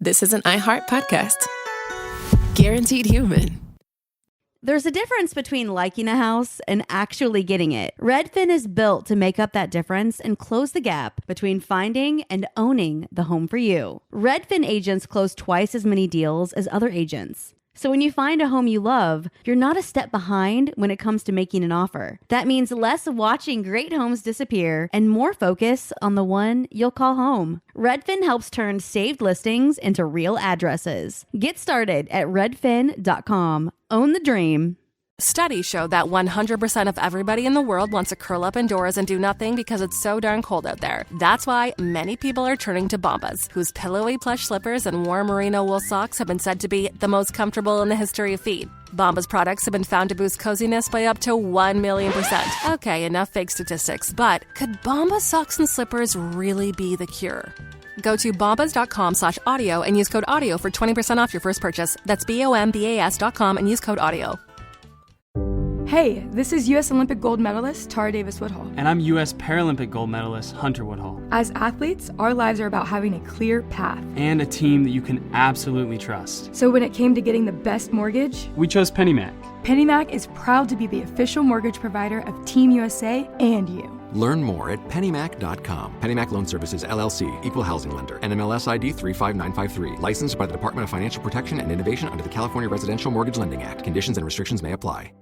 this is an iHeart podcast. Guaranteed human. There's a difference between liking a house and actually getting it. Redfin is built to make up that difference and close the gap between finding and owning the home for you. Redfin agents close twice as many deals as other agents. So when you find a home you love, you're not a step behind when it comes to making an offer. That means less watching great homes disappear and more focus on the one you'll call home. Redfin helps turn saved listings into real addresses. Get started at redfin.com. Own the dream. Studies show that 100% of everybody in the world wants to curl up indoors and do nothing because it's so darn cold out there. That's why many people are turning to Bombas, whose pillowy plush slippers and warm merino wool socks have been said to be the most comfortable in the history of feet. Bombas products have been found to boost coziness by up to 1,000,000%. Okay, enough fake statistics, but could Bombas socks and slippers really be the cure? Go to bombas.com/audio and use code AUDIO for 20% off your first purchase. That's BOMBAS.com and use code AUDIO. Hey, this is U.S. Olympic gold medalist Tara Davis Woodhull. And I'm U.S. Paralympic gold medalist Hunter Woodhull. As athletes, our lives are about having a clear path. And a team that you can absolutely trust. So when it came to getting the best mortgage, we chose PennyMac. PennyMac is proud to be the official mortgage provider of Team USA and you. Learn more at pennymac.com. PennyMac Loan Services, LLC, Equal Housing Lender, NMLS ID 35953. Licensed by the Department of Financial Protection and Innovation under the California Residential Mortgage Lending Act. Conditions and restrictions may apply.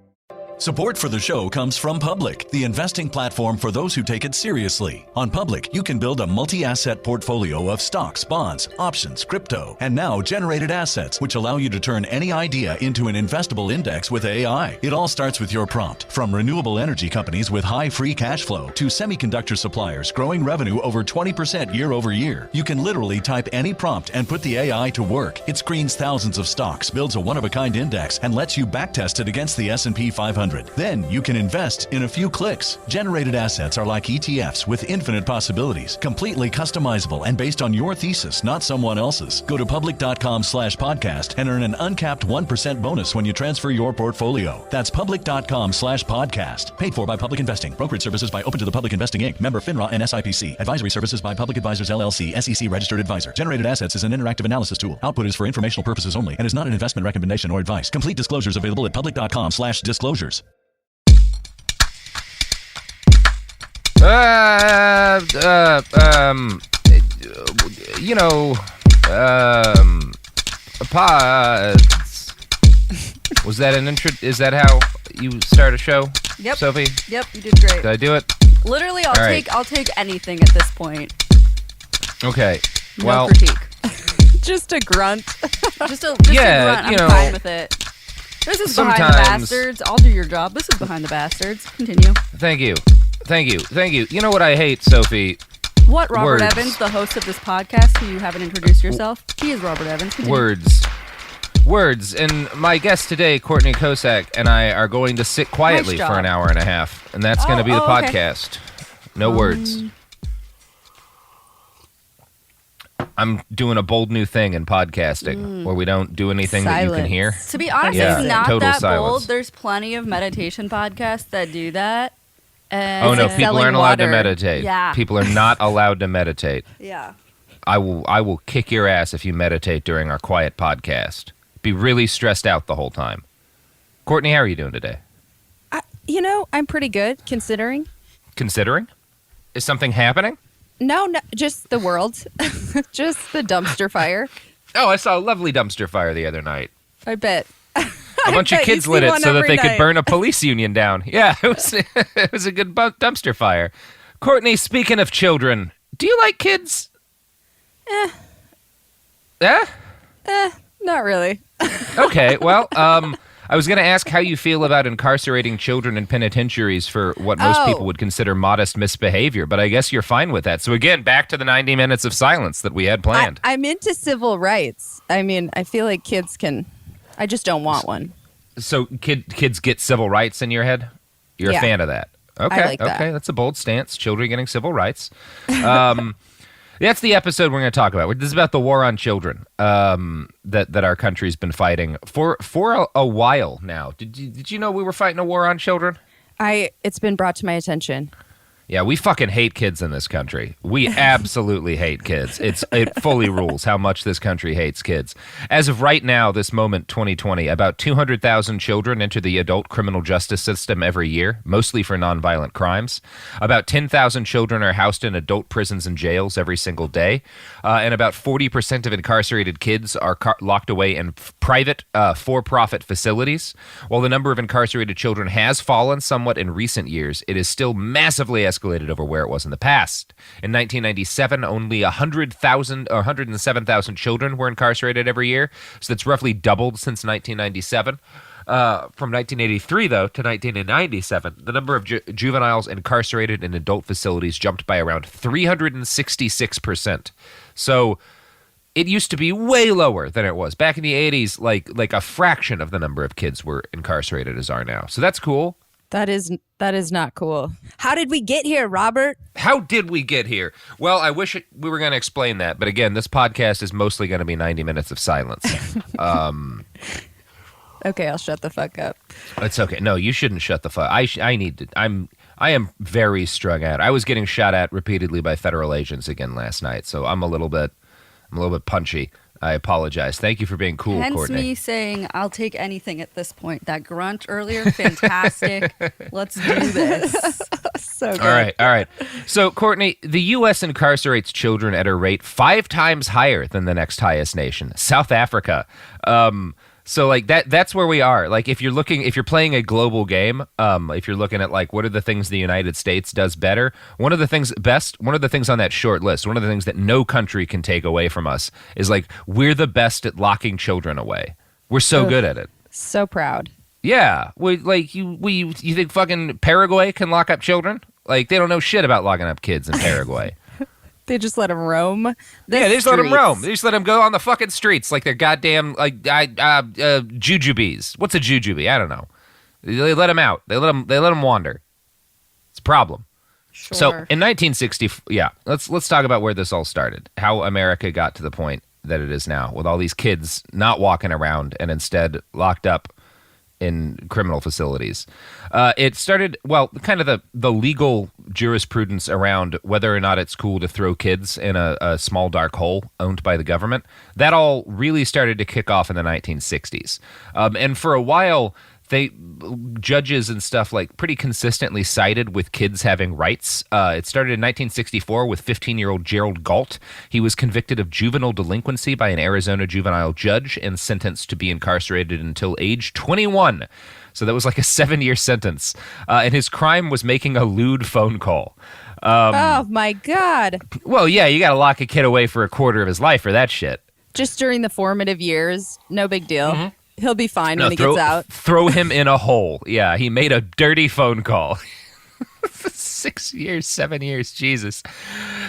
Support for the show comes from Public, the investing platform for those who take it seriously. On Public, you can build a multi-asset portfolio of stocks, bonds, options, crypto, and now generated assets, which allow you to turn any idea into an investable index with AI. It all starts with your prompt. From renewable energy companies with high free cash flow to semiconductor suppliers growing revenue over 20% year over year. You can literally type any prompt and put the AI to work. It screens thousands of stocks, builds a one-of-a-kind index, and lets you backtest it against the S&P 500. Then you can invest in a few clicks. Generated assets are like ETFs with infinite possibilities, completely customizable and based on your thesis, not someone else's. Go to public.com/podcast and earn an uncapped 1% bonus when you transfer your portfolio. That's public.com/podcast. Paid for by Public Investing. Brokerage services by Open to the Public Investing Inc. Member FINRA and SIPC. Advisory services by Public Advisors LLC, SEC registered advisor. Generated assets is an interactive analysis tool. Output is for informational purposes only and is not an investment recommendation or advice. Complete disclosures available at public.com/disclosures. Pods. Was that an intro? Is that how you start a show? Yep. Sophie? Yep, you did great. Did I do it? Literally, I'll take anything at this point. Okay. No critique. Just a grunt. just a grunt. I'm fine with it. This is Behind the Bastards. I'll do your job. This is Behind the Bastards. Continue. Thank you. You know what I hate, Sophie? What, Robert Evans, the host of this podcast, who you haven't introduced yourself? He is Robert Evans. Continue. Words. And my guest today, Courtney Kocak, and I are going to sit quietly for an hour and a half. And that's going to be the podcast. Okay. No words. I'm doing a bold new thing in podcasting where we don't do anything that you can hear. To be honest, it's not that bold. There's plenty of meditation podcasts that do that. Oh no, people aren't allowed to meditate. Yeah. People are not allowed to meditate. Yeah. I will kick your ass if you meditate during our quiet podcast. Be really stressed out the whole time. Courtney, how are you doing today? I'm pretty good, considering. Considering? Is something happening? No, just the world. Just the dumpster fire. Oh, I saw a lovely dumpster fire the other night. I bet. A bunch of kids lit it so that they could burn a police union down. Yeah, it was a good dumpster fire. Courtney, speaking of children, do you like kids? Not really. Okay, well, I was going to ask how you feel about incarcerating children in penitentiaries for what most people would consider modest misbehavior, but I guess you're fine with that. So again, back to the 90 minutes of silence that we had planned. I'm into civil rights. I mean, I feel like kids can... I just don't want one. So kids get civil rights in your head? You're a fan of that? Okay, I like that. Okay, that's a bold stance. Children getting civil rights. That's the episode we're going to talk about. This is about the war on children that our country's been fighting for a while now. Did you know we were fighting a war on children? It's been brought to my attention. Yeah, we fucking hate kids in this country. We absolutely hate kids. It fully rules how much this country hates kids. As of right now, this moment, 2020, about 200,000 children enter the adult criminal justice system every year, mostly for nonviolent crimes. About 10,000 children are housed in adult prisons and jails every single day. And about 40% of incarcerated kids are locked away in private, for-profit facilities. While the number of incarcerated children has fallen somewhat in recent years, it is still massively escalated over where it was in the past. In 1997, only 100,000 or 107,000 children were incarcerated every year, so that's roughly doubled since 1997. From 1983, though, to 1997, the number of juveniles incarcerated in adult facilities jumped by around 366%. So it used to be way lower than it was. Back in the 80s, like a fraction of the number of kids were incarcerated as are now. So that's cool. That is not cool. How did we get here, Robert? How did we get here? Well, I wish we were going to explain that. But again, this podcast is mostly going to be 90 minutes of silence. Okay, I'll shut the fuck up. It's okay. No, you shouldn't shut the fuck. I am very strung out. I was getting shot at repeatedly by federal agents again last night, so I'm a little bit punchy. I apologize. Thank you for being cool, Hence Courtney. me saying I'll take anything at this point. That grunt earlier, fantastic. Let's do this. So good. All right. So, Courtney, the U.S. incarcerates children at a rate 5 times higher than the next highest nation, South Africa. So like that's where we are. Like if you're playing a global game, if you're looking at like what are the things the United States does better, one of the things on that short list, one of the things that no country can take away from us is like we're the best at locking children away. We're so good at it. So proud. Yeah. You think fucking Paraguay can lock up children? Like they don't know shit about locking up kids in Paraguay. They just let them roam. They just let them roam. They just let them go on the fucking streets like they're goddamn jujubes. What's a jujube? I don't know. They let them out. They let them wander. It's a problem. Sure. So in 1960, let's talk about where this all started. How America got to the point that it is now, with all these kids not walking around and instead locked up in criminal facilities. It started, kind of the legal jurisprudence around whether or not it's cool to throw kids in a small dark hole owned by the government. That all really started to kick off in the 1960s. And for a while, judges and stuff like pretty consistently sided with kids having rights. It started in 1964 with 15-year-old Gerald Galt. He was convicted of juvenile delinquency by an Arizona juvenile judge and sentenced to be incarcerated until age 21. So that was like a 7-year sentence. And his crime was making a lewd phone call. Oh my God. Well, yeah, you got to lock a kid away for a quarter of his life for that shit. Just during the formative years, no big deal. Mm-hmm. He'll be fine when he gets out. Throw him in a hole. Yeah, he made a dirty phone call. 6 years, 7 years, Jesus.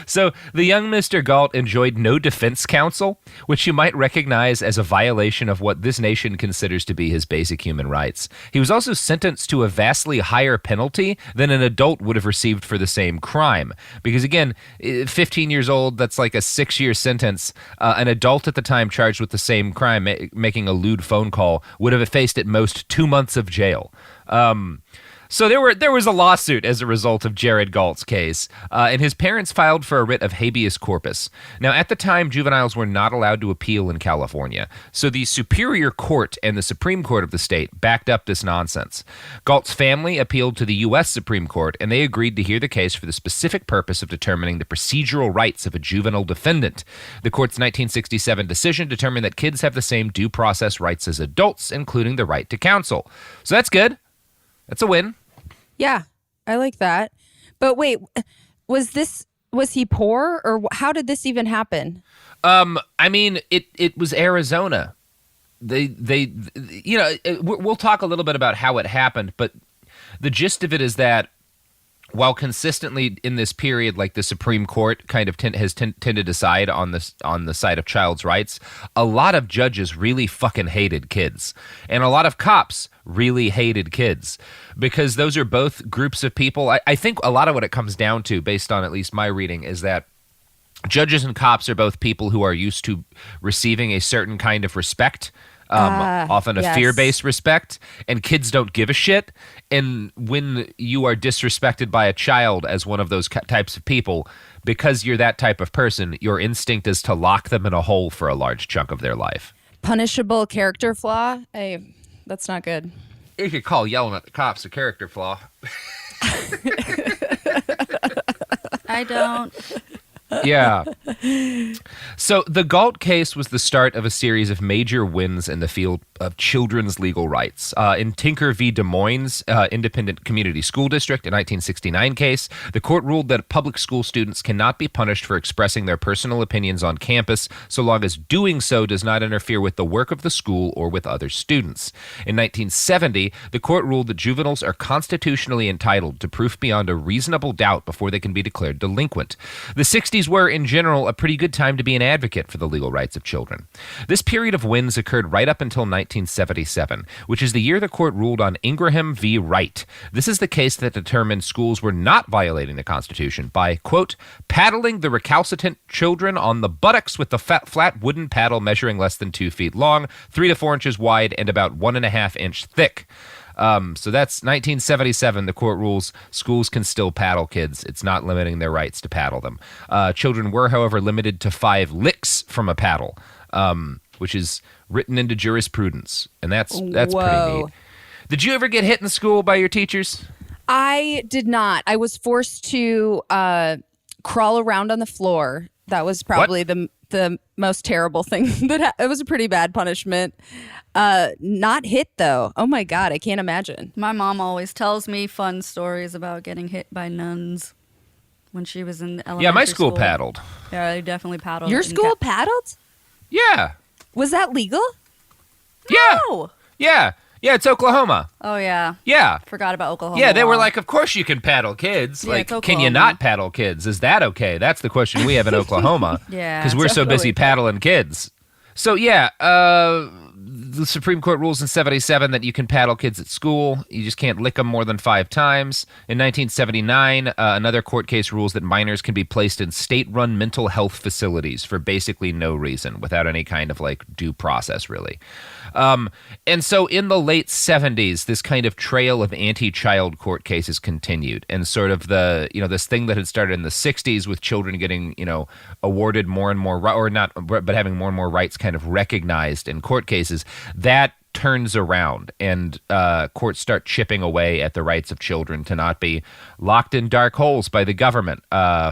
So the young Mr. Galt enjoyed no defense counsel, which you might recognize as a violation of what this nation considers to be his basic human rights. He was also sentenced to a vastly higher penalty than an adult would have received for the same crime. Because again, 15 years old, that's like a 6-year sentence. An adult at the time charged with the same crime, making a lewd phone call, would have faced at most 2 months of jail. So there was a lawsuit as a result of Jared Galt's case, and his parents filed for a writ of habeas corpus. Now, at the time, juveniles were not allowed to appeal in California, so the Superior Court and the Supreme Court of the state backed up this nonsense. Galt's family appealed to the U.S. Supreme Court, and they agreed to hear the case for the specific purpose of determining the procedural rights of a juvenile defendant. The court's 1967 decision determined that kids have the same due process rights as adults, including the right to counsel. So that's good. That's a win. Yeah, I like that. But wait, was he poor or how did this even happen? I mean, it was Arizona. We'll talk a little bit about how it happened, but the gist of it is that while consistently in this period, like the Supreme Court kind of has tended to side on the side of child's rights, a lot of judges really fucking hated kids. And a lot of cops really hated kids because those are both groups of people. I think a lot of what it comes down to, based on at least my reading, is that judges and cops are both people who are used to receiving a certain kind of respect often a yes. fear-based respect, and kids don't give a shit. And when you are disrespected by a child as one of those types of people, because you're that type of person, your instinct is to lock them in a hole for a large chunk of their life. Punishable character flaw? Hey, that's not good. You could call yelling at the cops a character flaw. I don't. Yeah. So the Galt case was the start of a series of major wins in the field of children's legal rights. In Tinker v. Des Moines Independent Community School District, a 1969 case, the court ruled that public school students cannot be punished for expressing their personal opinions on campus so long as doing so does not interfere with the work of the school or with other students. In 1970, the court ruled that juveniles are constitutionally entitled to proof beyond a reasonable doubt before they can be declared delinquent. The 60s were, in general, a pretty good time to be an advocate for the legal rights of children. This period of wins occurred right up until 1977, which is the year the court ruled on Ingraham v. Wright. This is the case that determined schools were not violating the Constitution by, quote, paddling the recalcitrant children on the buttocks with the flat wooden paddle measuring less than 2 feet long, 3 to 4 inches wide, and about 1.5 inch thick. So that's 1977. The court rules schools can still paddle kids. It's not limiting their rights to paddle them. Children were, however, limited to 5 licks from a paddle, which is written into jurisprudence. And that's pretty neat. Did you ever get hit in school by your teachers? I did not. I was forced to crawl around on the floor. That was probably the most terrible thing. It was a pretty bad punishment. Not hit, though. Oh, my God. I can't imagine. My mom always tells me fun stories about getting hit by nuns when she was in elementary school. Yeah, my school paddled. Yeah, they definitely paddled. Your school paddled? Yeah. Was that legal? Yeah. No. Yeah. Yeah, it's Oklahoma. Oh, yeah. Yeah. Forgot about Oklahoma. Yeah, they were like, of course you can paddle kids. Yeah, like, can you not paddle kids? Is that okay? That's the question we have in Oklahoma. Yeah. Because we're so busy paddling kids. So, yeah, the Supreme Court rules in 77 that you can paddle kids at school. You just can't lick them more than 5 times. In 1979, another court case rules that minors can be placed in state-run mental health facilities for basically no reason, without any kind of, like, due process, really. And so in the late 70s, this kind of trail of anti-child court cases continued, and sort of the, this thing that had started in the 60s with children getting, awarded more and more, or not, but having more and more rights kind of recognized in court cases, that turns around and courts start chipping away at the rights of children to not be locked in dark holes by the government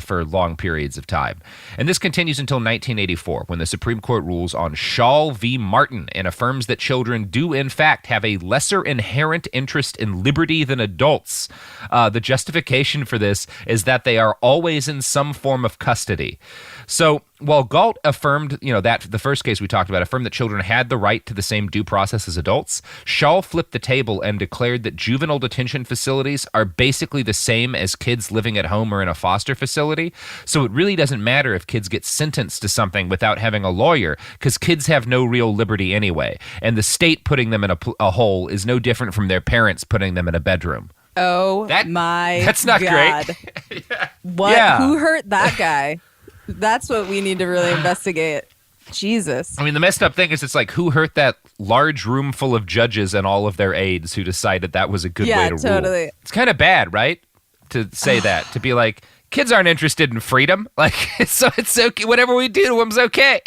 for long periods of time. And this continues until 1984, when the Supreme Court rules on Shaw v. Martin and affirms that children do, in fact, have a lesser inherent interest in liberty than adults. The justification for this is that they are always in some form of custody. So while Galt affirmed, that the first case we talked about affirmed that children had the right to the same due process as adults, Shaw flipped the table and declared that juvenile detention facilities are basically the same as kids living at home or in a foster facility. So it really doesn't matter if kids get sentenced to something without having a lawyer, because kids have no real liberty anyway. And the state putting them in a hole is no different from their parents putting them in a bedroom. Oh, that's not God. Great. Yeah. What? Yeah. Who hurt that guy? That's what we need to really investigate. Jesus. I mean, the messed up thing is it's like, who hurt that large room full of judges and all of their aides who decided that was a good way to totally. rule? It's kind of bad, right? To say that, to be like, kids aren't interested in freedom. Like, so it's okay. Whatever we do to them's okay.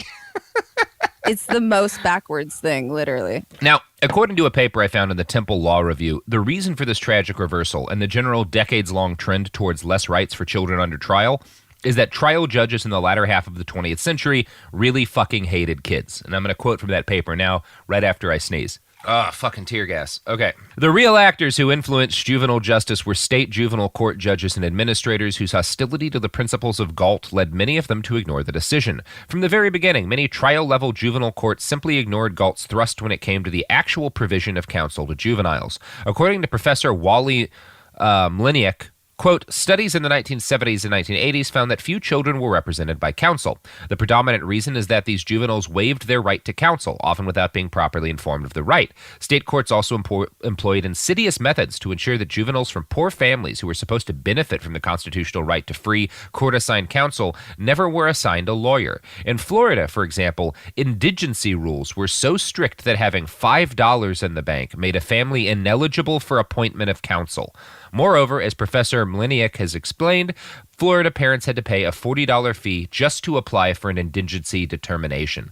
It's the most backwards thing, literally. Now, according to a paper I found in the Temple Law Review, the reason for this tragic reversal and the general decades-long trend towards less rights for children under trial is that trial judges in the latter half of the 20th century really fucking hated kids. And I'm going to quote from that paper now, right after I sneeze. Fucking tear gas. Okay. The real actors who influenced juvenile justice were state juvenile court judges and administrators whose hostility to the principles of Galt led many of them to ignore the decision. From the very beginning, many trial-level juvenile courts simply ignored Galt's thrust when it came to the actual provision of counsel to juveniles. According to Professor Wally Mliniak, Quote, studies in the 1970s and 1980s found that few children were represented by counsel. The predominant reason is that these juveniles waived their right to counsel, often without being properly informed of the right. State courts also employed insidious methods to ensure that juveniles from poor families who were supposed to benefit from the constitutional right to free, court-assigned counsel never were assigned a lawyer. In Florida, for example, indigency rules were so strict that having $5 in the bank made a family ineligible for appointment of counsel. Moreover, as Professor Mliniak has explained, Florida parents had to pay a $40 fee just to apply for an indigency determination.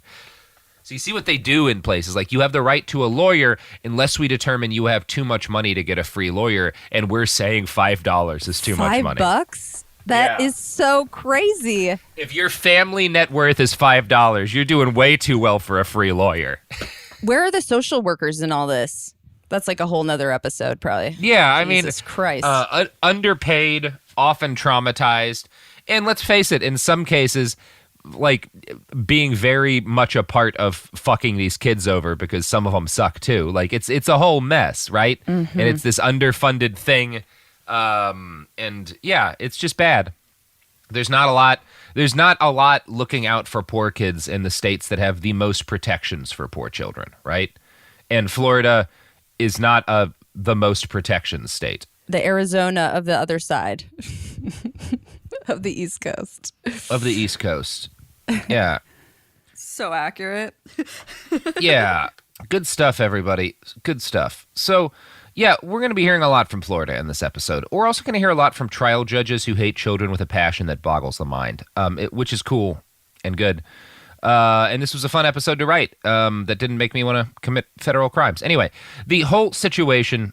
So you see what they do in places like you have the right to a lawyer unless we determine you have too much money to get a free lawyer, and we're saying $5 is too much money. $5? That is so crazy. If your family net worth is $5, you're doing way too well for a free lawyer. Where are the social workers in all this? That's like a whole nother episode, probably. Yeah, I mean, Jesus Christ. Underpaid, often traumatized, and let's face it, in some cases, like being very much a part of fucking these kids over because some of them suck too. Like it's a whole mess, right? Mm-hmm. And it's this underfunded thing, and yeah, it's just bad. There's not a lot looking out for poor kids in the states that have the most protections for poor children, right? And Florida is not the most protection state. The Arizona of the other side of the East Coast. Of the East Coast. Yeah. So accurate. Yeah. Good stuff, everybody. Good stuff. So, yeah, we're going to be hearing a lot from Florida in this episode. We're also going to hear a lot from trial judges who hate children with a passion that boggles the mind, which is cool and good. And this was a fun episode to write that didn't make me want to commit federal crimes. Anyway, the whole situation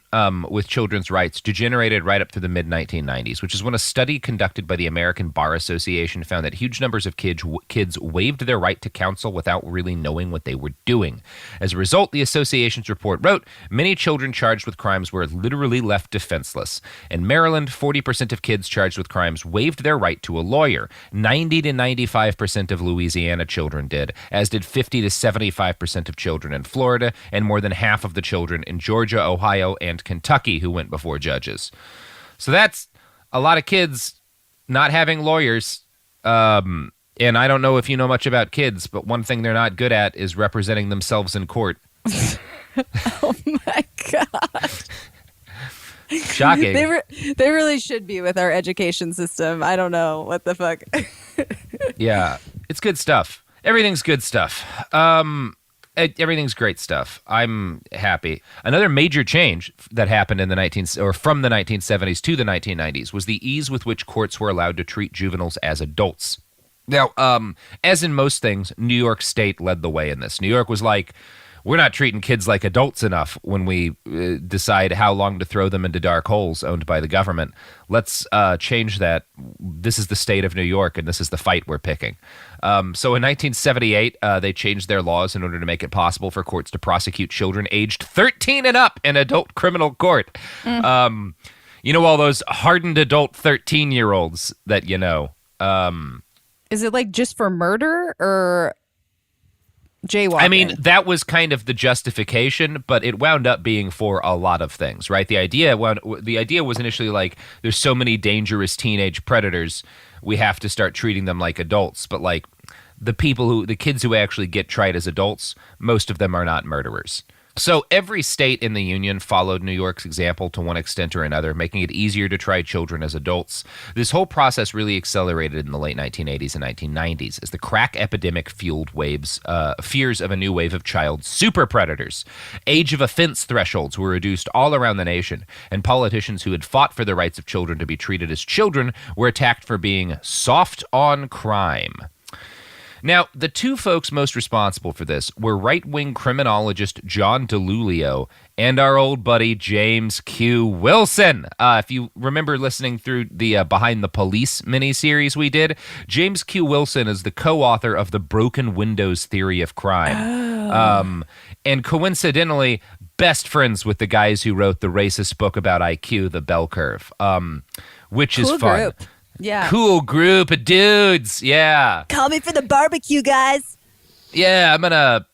with children's rights degenerated right up to the mid-1990s, which is when a study conducted by the American Bar Association found that huge numbers of kids waived their right to counsel without really knowing what they were doing. As a result, the association's report wrote, many children charged with crimes were literally left defenseless. In Maryland, 40% of kids charged with crimes waived their right to a lawyer. 90 to 95% of Louisiana children did, as did 50 to 75% of children in Florida, and more than half of the children in Georgia, Ohio, and Kentucky who went before judges. So that's a lot of kids not having lawyers. And I don't know if you know much about kids, but one thing they're not good at is representing themselves in court. Oh my God. Shocking. They really should be with our education system. I don't know. What the fuck? Yeah, it's good stuff. Everything's good stuff. Everything's great stuff. I'm happy. Another major change that happened in from the 1970s to the 1990s was the ease with which courts were allowed to treat juveniles as adults. Now, as in most things, New York State led the way in this. New York was like, we're not treating kids like adults enough when we decide how long to throw them into dark holes owned by the government. Let's change that. This is the state of New York, and this is the fight we're picking. So in 1978, they changed their laws in order to make it possible for courts to prosecute children aged 13 and up in adult criminal court. You know, all those hardened adult 13-year-olds that you know. Is it like just for murder or jaywalking? I mean, that was kind of the justification, but it wound up being for a lot of things, right? The idea was initially like, there's so many dangerous teenage predators, we have to start treating them like adults. But like the kids who actually get tried as adults, most of them are not murderers. So every state in the Union followed New York's example to one extent or another, making it easier to try children as adults. This whole process really accelerated in the late 1980s and 1990s as the crack epidemic fueled fears of a new wave of child super predators. Age of offense thresholds were reduced all around the nation, and politicians who had fought for the rights of children to be treated as children were attacked for being soft on crime. Now, the two folks most responsible for this were right-wing criminologist John DiLulio and our old buddy James Q. Wilson. If you remember listening through the Behind the Police miniseries we did, James Q. Wilson is the co-author of the Broken Windows Theory of Crime. And coincidentally, best friends with the guys who wrote the racist book about IQ, The Bell Curve, which is fun. Group. Yeah. Cool group of dudes. Yeah. Call me for the barbecue, guys. Yeah, I'm going to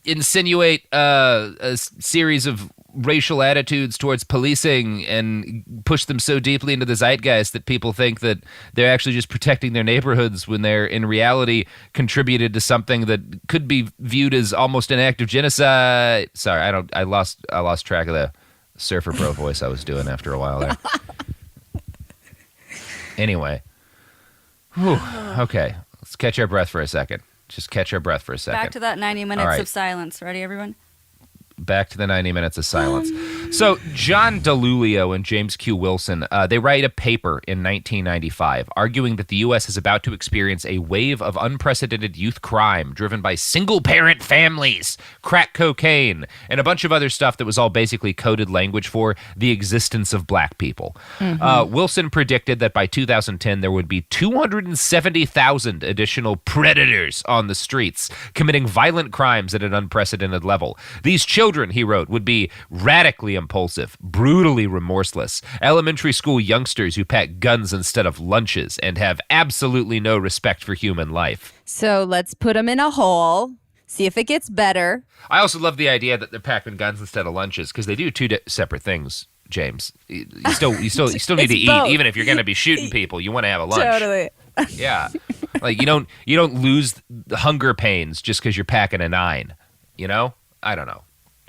insinuate a series of racial attitudes towards policing and push them so deeply into the zeitgeist that people think that they're actually just protecting their neighborhoods when they're in reality contributed to something that could be viewed as almost an act of genocide. Sorry, I lost track of the surfer bro voice I was doing after a while there. Anyway. Whew, okay, let's catch our breath for a second. Just catch our breath for a second. Back to that 90 minutes of silence. Ready, everyone? Back to the 90 minutes of silence. So John DeLulio and James Q. Wilson, they write a paper in 1995 arguing that the U.S. is about to experience a wave of unprecedented youth crime driven by single-parent families, crack cocaine, and a bunch of other stuff that was all basically coded language for the existence of black people. Wilson predicted that by 2010 there would be 270,000 additional predators on the streets committing violent crimes at an unprecedented level. These children, he wrote, would be radically impulsive, brutally remorseless, elementary school youngsters who pack guns instead of lunches and have absolutely no respect for human life. So let's put them in a hole, see if it gets better. I also love the idea that they're packing guns instead of lunches because they do two separate things, James. You still need to eat, both. even if you're going to be shooting people. You want to have a lunch. Totally. Yeah, like you don't lose the hunger pains just because you're packing a 9. You know, I don't know.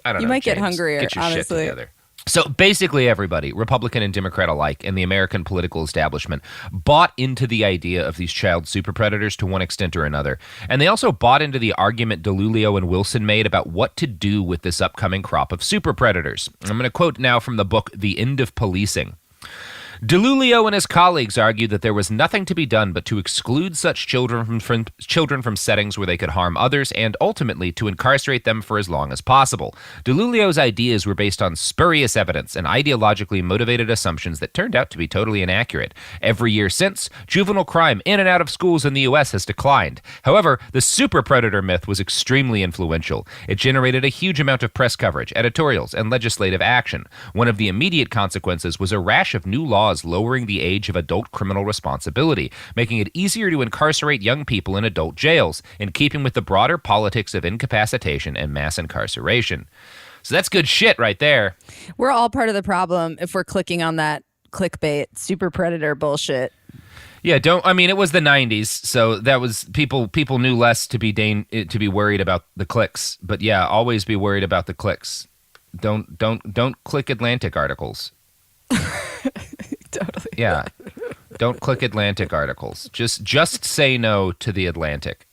You might get James. hungrier, Get your honestly. shit together. So basically everybody, Republican and Democrat alike, in the American political establishment bought into the idea of these child super predators to one extent or another. And they also bought into the argument DeLulio and Wilson made about what to do with this upcoming crop of super predators. I'm going to quote now from the book The End of Policing. DeLulio and his colleagues argued that there was nothing to be done but to exclude such children from settings where they could harm others and ultimately to incarcerate them for as long as possible. DeLulio's ideas were based on spurious evidence and ideologically motivated assumptions that turned out to be totally inaccurate. Every year since, juvenile crime in and out of schools in the U.S. has declined. However, the super predator myth was extremely influential. It generated a huge amount of press coverage, editorials, and legislative action. One of the immediate consequences was a rash of new laws lowering the age of adult criminal responsibility, making it easier to incarcerate young people in adult jails, in keeping with the broader politics of incapacitation and mass incarceration. So that's good shit right there. We're all part of the problem if we're clicking on that clickbait, super predator bullshit. Yeah, it was the 90s, so that was people knew less to be worried about the clicks. But yeah, always be worried about the clicks. Don't click Atlantic articles. Totally. Yeah. Don't click Atlantic articles. Just say no to the Atlantic.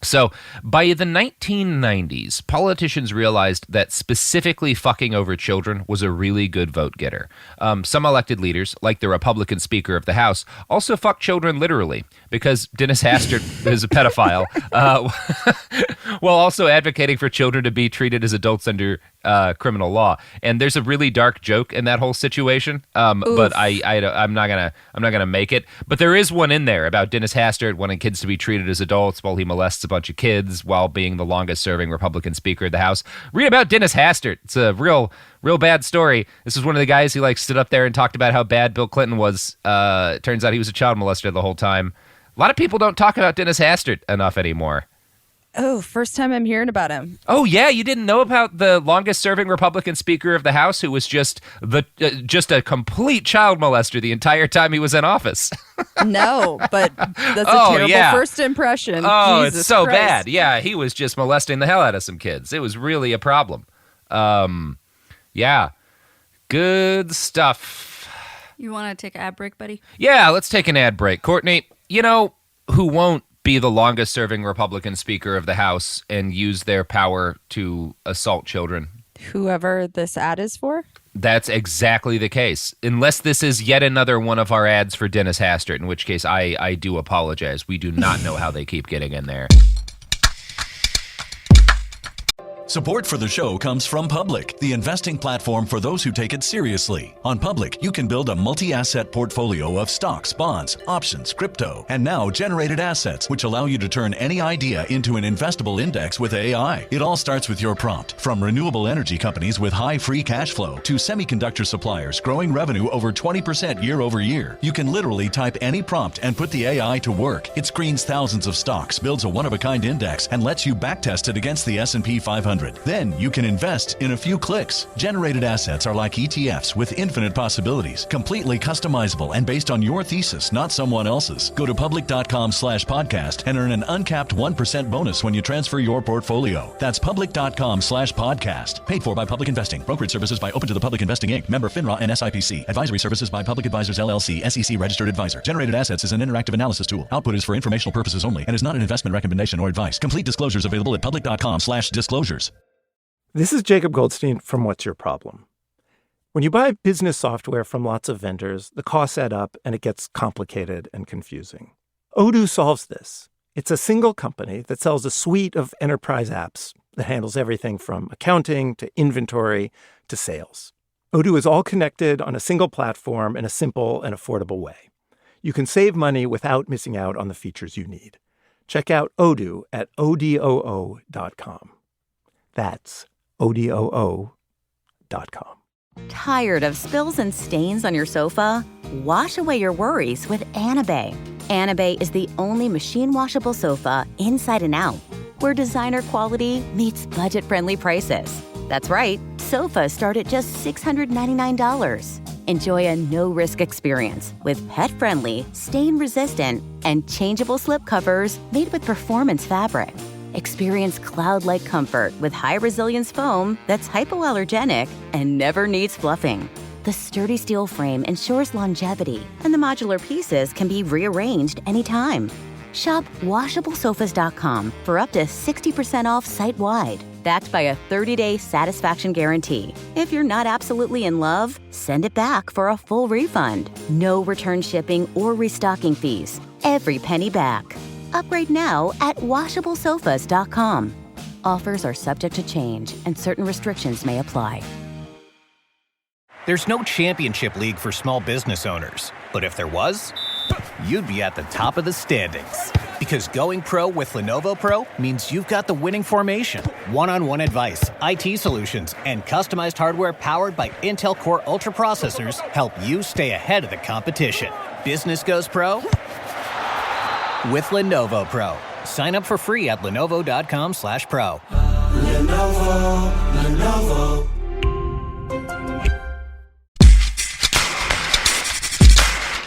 So, by the 1990s, politicians realized that specifically fucking over children was a really good vote getter. Some elected leaders, like the Republican Speaker of the House, also fuck children literally, because Dennis Hastert is a pedophile, while also advocating for children to be treated as adults under criminal law. And there's a really dark joke in that whole situation, but I'm not gonna make it. But there is one in there about Dennis Hastert wanting kids to be treated as adults while he molests a bunch of kids while being the longest-serving Republican Speaker of the House. Read about Dennis Hastert. It's a real bad story. This is one of the guys who stood up there and talked about how bad Bill Clinton was. Turns out he was a child molester the whole time. A lot of people don't talk about Dennis Hastert enough anymore. Oh, first time I'm hearing about him. Oh yeah, you didn't know about the longest-serving Republican Speaker of the House, who was just a complete child molester the entire time he was in office. No, but that's a terrible first impression. Oh, Jesus it's so Christ. bad. Yeah, he was just molesting the hell out of some kids. It was really a problem. Yeah, good stuff. You want to take an ad break, buddy? Yeah, let's take an ad break. Courtney, you know who won't be the longest-serving Republican Speaker of the House and use their power to assault children? Whoever this ad is for? That's exactly the case. Unless this is yet another one of our ads for Dennis Hastert, in which case I do apologize. We do not know how they keep getting in there. Support for the show comes from Public, the investing platform for those who take it seriously. On Public, you can build a multi-asset portfolio of stocks, bonds, options, crypto, and now generated assets, which allow you to turn any idea into an investable index with AI. It all starts with your prompt. From renewable energy companies with high free cash flow to semiconductor suppliers growing revenue over 20% year over year, you can literally type any prompt and put the AI to work. It screens thousands of stocks, builds a one-of-a-kind index, and lets you backtest it against the S&P 500. 100. Then you can invest in a few clicks. Generated assets are like ETFs with infinite possibilities, completely customizable and based on your thesis, not someone else's. Go to public.com/podcast and earn an uncapped 1% bonus when you transfer your portfolio. That's public.com/podcast. Paid for by Public Investing. Brokerage services by Open to the Public Investing Inc. Member FINRA and SIPC. Advisory services by Public Advisors LLC, SEC registered advisor. Generated assets is an interactive analysis tool. Output is for informational purposes only and is not an investment recommendation or advice. Complete disclosures available at public.com/disclosures. This is Jacob Goldstein from What's Your Problem? When you buy business software from lots of vendors, the costs add up and it gets complicated and confusing. Odoo solves this. It's a single company that sells a suite of enterprise apps that handles everything from accounting to inventory to sales. Odoo is all connected on a single platform in a simple and affordable way. You can save money without missing out on the features you need. Check out Odoo at odoo.com. That's odoo.com. Tired of spills and stains on your sofa? Wash away your worries with Anabay. Anabay is the only machine washable sofa inside and out, where designer quality meets budget-friendly prices. That's right, sofas start at just $699. Enjoy a no-risk experience with pet-friendly, stain-resistant, and changeable slip covers made with performance fabric. Experience cloud-like comfort with high-resilience foam that's hypoallergenic and never needs fluffing. The sturdy steel frame ensures longevity, and the modular pieces can be rearranged anytime. Shop WashableSofas.com for up to 60% off site-wide, backed by a 30-day satisfaction guarantee. If you're not absolutely in love, send it back for a full refund. No return shipping or restocking fees. Every penny back. Upgrade now at WashableSofas.com. Offers are subject to change, and certain restrictions may apply. There's no championship league for small business owners, but if there was, you'd be at the top of the standings. Because going pro with Lenovo Pro means you've got the winning formation, one-on-one advice, IT solutions, and customized hardware powered by Intel Core Ultra processors help you stay ahead of the competition. Business goes pro with Lenovo Pro. Sign up for free at lenovo.com/pro. Lenovo.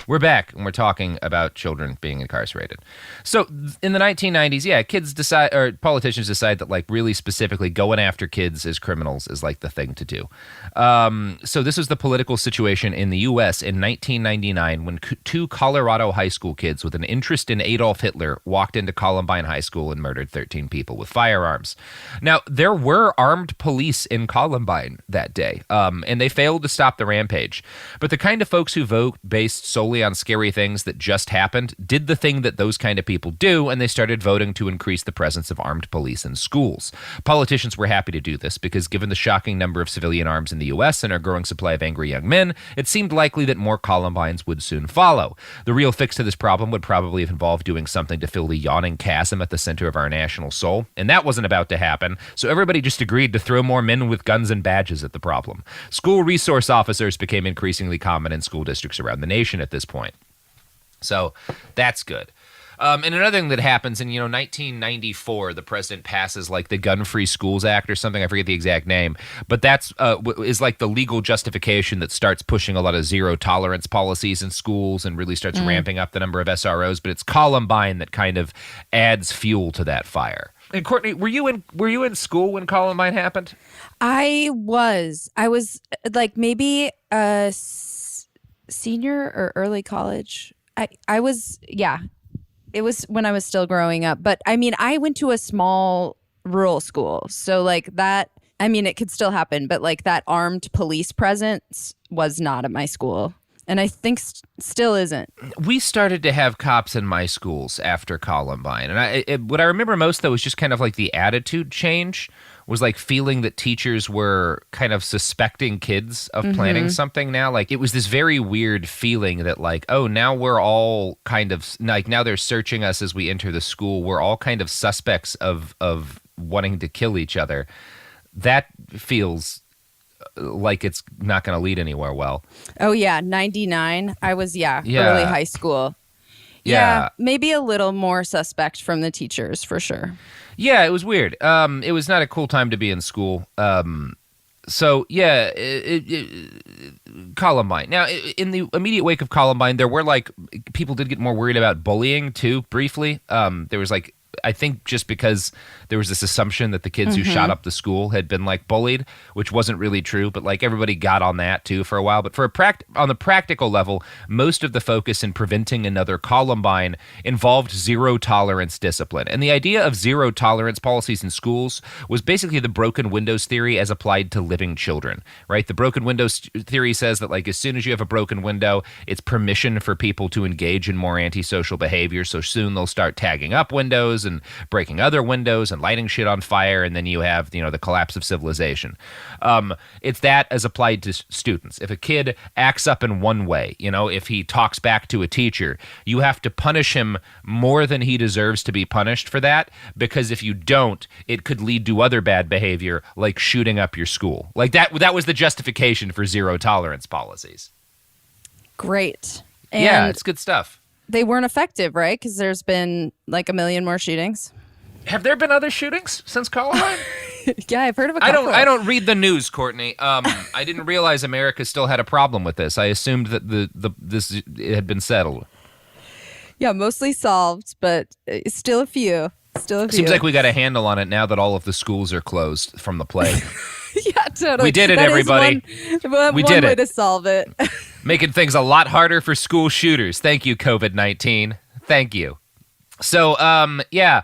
We're back, and we're talking about children being incarcerated. So in the 1990s, kids decide, or politicians decide that, like, really specifically going after kids as criminals is, like, the thing to do. So this was the political situation in the U.S. in 1999 when two Colorado high school kids with an interest in Adolf Hitler walked into Columbine High School and murdered 13 people with firearms. Now, there were armed police in Columbine that day, and they failed to stop the rampage. But the kind of folks who vote based solely on scary things that just happened did the thing that those kind of people do, and they started voting to increase the presence of armed police in schools. Politicians were happy to do this because given the shocking number of civilian arms in the U.S. and our growing supply of angry young men, it seemed likely that more Columbines would soon follow. The real fix to this problem would probably have involved doing something to fill the yawning chasm at the center of our national soul, and that wasn't about to happen, so everybody just agreed to throw more men with guns and badges at the problem. School resource officers became increasingly common in school districts around the nation at this point. So that's good. And another thing that happens in, 1994, the president passes like the Gun-Free Schools Act or something. I forget the exact name, but that's is like the legal justification that starts pushing a lot of zero tolerance policies in schools and really starts ramping up the number of SROs. But it's Columbine that kind of adds fuel to that fire. And Courtney, were you in school when Columbine happened? I was like maybe a senior or early college. I was, it was when I was still growing up. But I mean, I went to a small rural school. So like that, I mean, it could still happen. But like that armed police presence was not at my school. And I think still isn't. We started to have cops in my schools after Columbine. And what I remember most, though, was just kind of like the attitude change. Was like feeling that teachers were kind of suspecting kids of planning something now. Like it was this very weird feeling that like, oh, now we're all kind of like, now they're searching us as we enter the school. We're all kind of suspects of wanting to kill each other. That feels like it's not going to lead anywhere well. Oh yeah. 99. I was, early high school. Yeah, maybe a little more suspect from the teachers for sure. Yeah, it was weird. It was not a cool time to be in school. So, yeah, Columbine. Now, in the immediate wake of Columbine, there were, like, people did get more worried about bullying, too, briefly. There was, like, I think just because there was this assumption that the kids who shot up the school had been, like, bullied, which wasn't really true, but, like, everybody got on that, too, for a while. But on the practical level, most of the focus in preventing another Columbine involved zero-tolerance discipline. And the idea of zero-tolerance policies in schools was basically the broken windows theory as applied to living children, right? The broken windows theory says that, like, as soon as you have a broken window, it's permission for people to engage in more antisocial behavior, so soon they'll start tagging up windows and breaking other windows and lighting shit on fire, and then you have, the collapse of civilization. It's that as applied to students. If a kid acts up in one way, if he talks back to a teacher, you have to punish him more than he deserves to be punished for that, because if you don't, it could lead to other bad behavior, like shooting up your school. Like that was the justification for zero tolerance policies. Great. Yeah, it's good stuff. They weren't effective, right? Because there's been like a million more shootings. Have there been other shootings since Columbine? Yeah, I've heard of a couple. I don't read the news, Courtney. I didn't realize America still had a problem with this. I assumed that it had been settled. Yeah, mostly solved, but still a few. Seems like we got a handle on it now that all of the schools are closed from the plague. Yeah, totally. We did it, everybody. We did it. One way to solve it. Making things a lot harder for school shooters. Thank you, COVID-19. Thank you. So, yeah.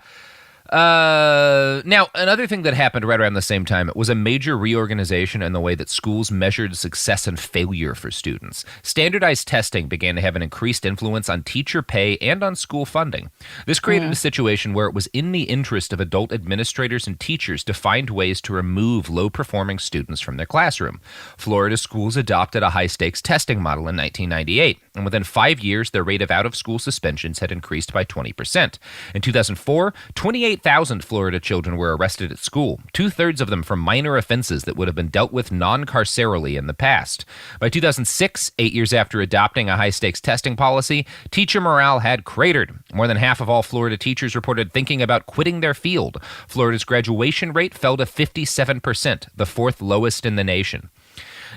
Now, another thing that happened right around the same time was a major reorganization in the way that schools measured success and failure for students. Standardized testing began to have an increased influence on teacher pay and on school funding. This created a situation where it was in the interest of adult administrators and teachers to find ways to remove low-performing students from their classroom. Florida schools adopted a high-stakes testing model in 1998, and within 5 years, their rate of out-of-school suspensions had increased by 20%. In 2004, 28,000 Florida children were arrested at school, 2/3 of them for minor offenses that would have been dealt with non-carcerally in the past. By 2006, 8 years after adopting a high-stakes testing policy, teacher morale had cratered. More than half of all Florida teachers reported thinking about quitting their field. Florida's graduation rate fell to 57%, the fourth lowest in the nation.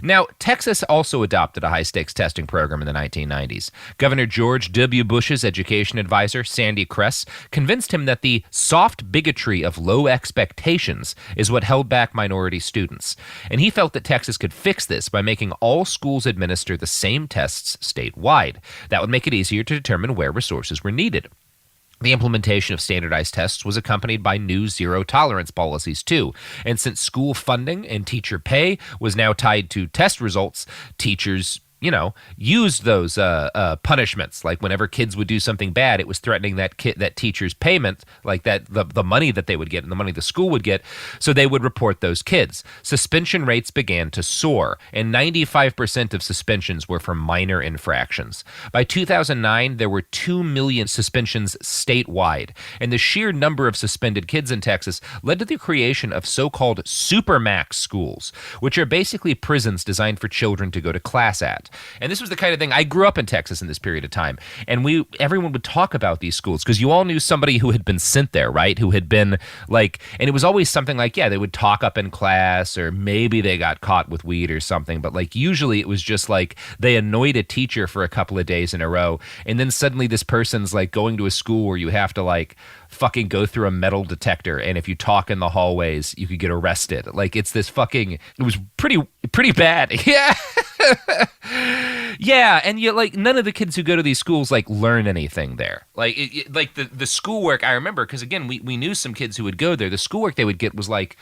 Now, Texas also adopted a high-stakes testing program in the 1990s. Governor George W. Bush's education advisor, Sandy Kress, convinced him that the soft bigotry of low expectations is what held back minority students. And he felt that Texas could fix this by making all schools administer the same tests statewide. That would make it easier to determine where resources were needed. The implementation of standardized tests was accompanied by new zero-tolerance policies, too. And since school funding and teacher pay was now tied to test results, teachers, used those punishments. Like whenever kids would do something bad, it was threatening that teacher's payment, like that the money that they would get and the money the school would get, so they would report those kids. Suspension rates began to soar, and 95% of suspensions were for minor infractions. By 2009, there were 2 million suspensions statewide, and the sheer number of suspended kids in Texas led to the creation of so-called supermax schools, which are basically prisons designed for children to go to class at. And this was the kind of thing, I grew up in Texas in this period of time, and everyone would talk about these schools because you all knew somebody who had been sent there, right? Who had been like, and it was always something like, yeah, they would talk up in class, or maybe they got caught with weed or something, but like usually it was just like they annoyed a teacher for a couple of days in a row, and then suddenly this person's like going to a school where you have to like fucking go through a metal detector, and if you talk in the hallways, you could get arrested. Like it's this fucking, it was pretty bad. Yeah. Yeah, and you like none of the kids who go to these schools like learn anything there. Like like the schoolwork, I remember, because again we knew some kids who would go there. The schoolwork they would get was like,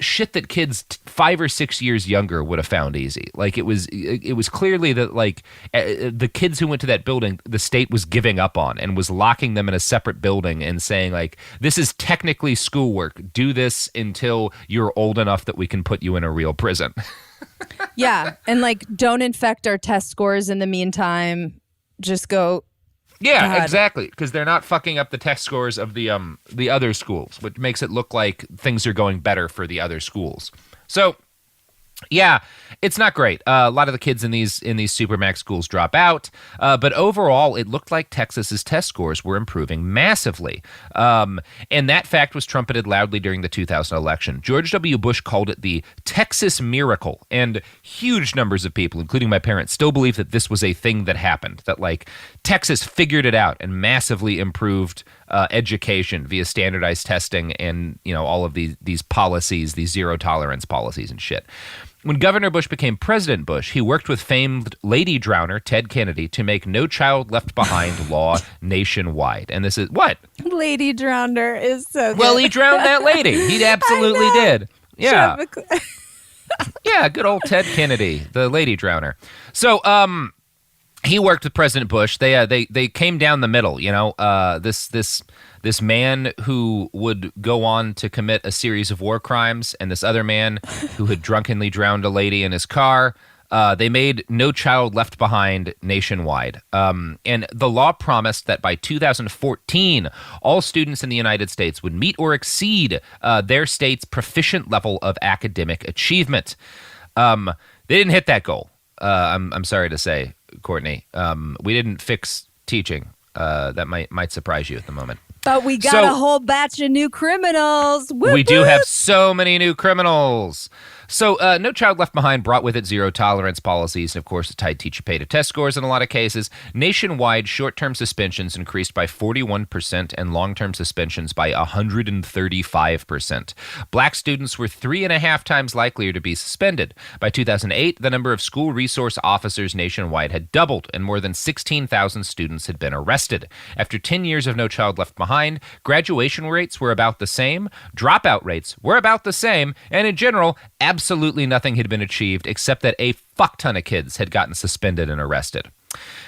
shit that kids 5 or 6 years younger would have found easy. Like it was clearly that like the kids who went to that building, the state was giving up on and was locking them in a separate building and saying like, this is technically schoolwork. Do this until you're old enough that we can put you in a real prison. Yeah, and like don't infect our test scores in the meantime. Just go. Yeah, God. Exactly, because they're not fucking up the test scores of the other schools, which makes it look like things are going better for the other schools. So, Yeah, it's not great. A lot of the kids in these Supermax schools drop out, but overall, it looked like Texas's test scores were improving massively, and that fact was trumpeted loudly during the 2000 election. George W. Bush called it the Texas miracle, and huge numbers of people, including my parents, still believe that this was a thing that happened. That like Texas figured it out and massively improved education via standardized testing and all of these policies, these zero tolerance policies and shit. When Governor Bush became President Bush, he worked with famed lady drowner Ted Kennedy to make No Child Left Behind law nationwide. And this is what? Lady drowner is so good. Well, he drowned that lady. He absolutely did. Yeah. Yeah, good old Ted Kennedy, the lady drowner. So, he worked with President Bush. They came down the middle, this man who would go on to commit a series of war crimes and this other man who had drunkenly drowned a lady in his car. They made No Child Left Behind nationwide. And the law promised that by 2014, all students in the United States would meet or exceed their state's proficient level of academic achievement. They didn't hit that goal. I'm sorry to say, Courtney. We didn't fix teaching. That might surprise you at the moment. But we got a whole batch of new criminals. Whoop, we do have so many new criminals. So No Child Left Behind brought with it zero tolerance policies, and of course, it tied teacher pay to test scores in a lot of cases. Nationwide, short-term suspensions increased by 41% and long-term suspensions by 135%. Black students were 3.5 times likelier to be suspended. By 2008, the number of school resource officers nationwide had doubled, and more than 16,000 students had been arrested. After 10 years of No Child Left Behind, graduation rates were about the same, dropout rates were about the same, and in general, absolutely nothing had been achieved except that a fuck ton of kids had gotten suspended and arrested.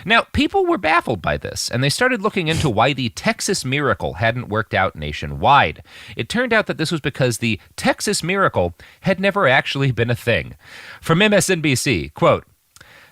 Now, people were baffled by this, and they started looking into why the Texas miracle hadn't worked out nationwide. It turned out that this was because the Texas miracle had never actually been a thing. From MSNBC, quote,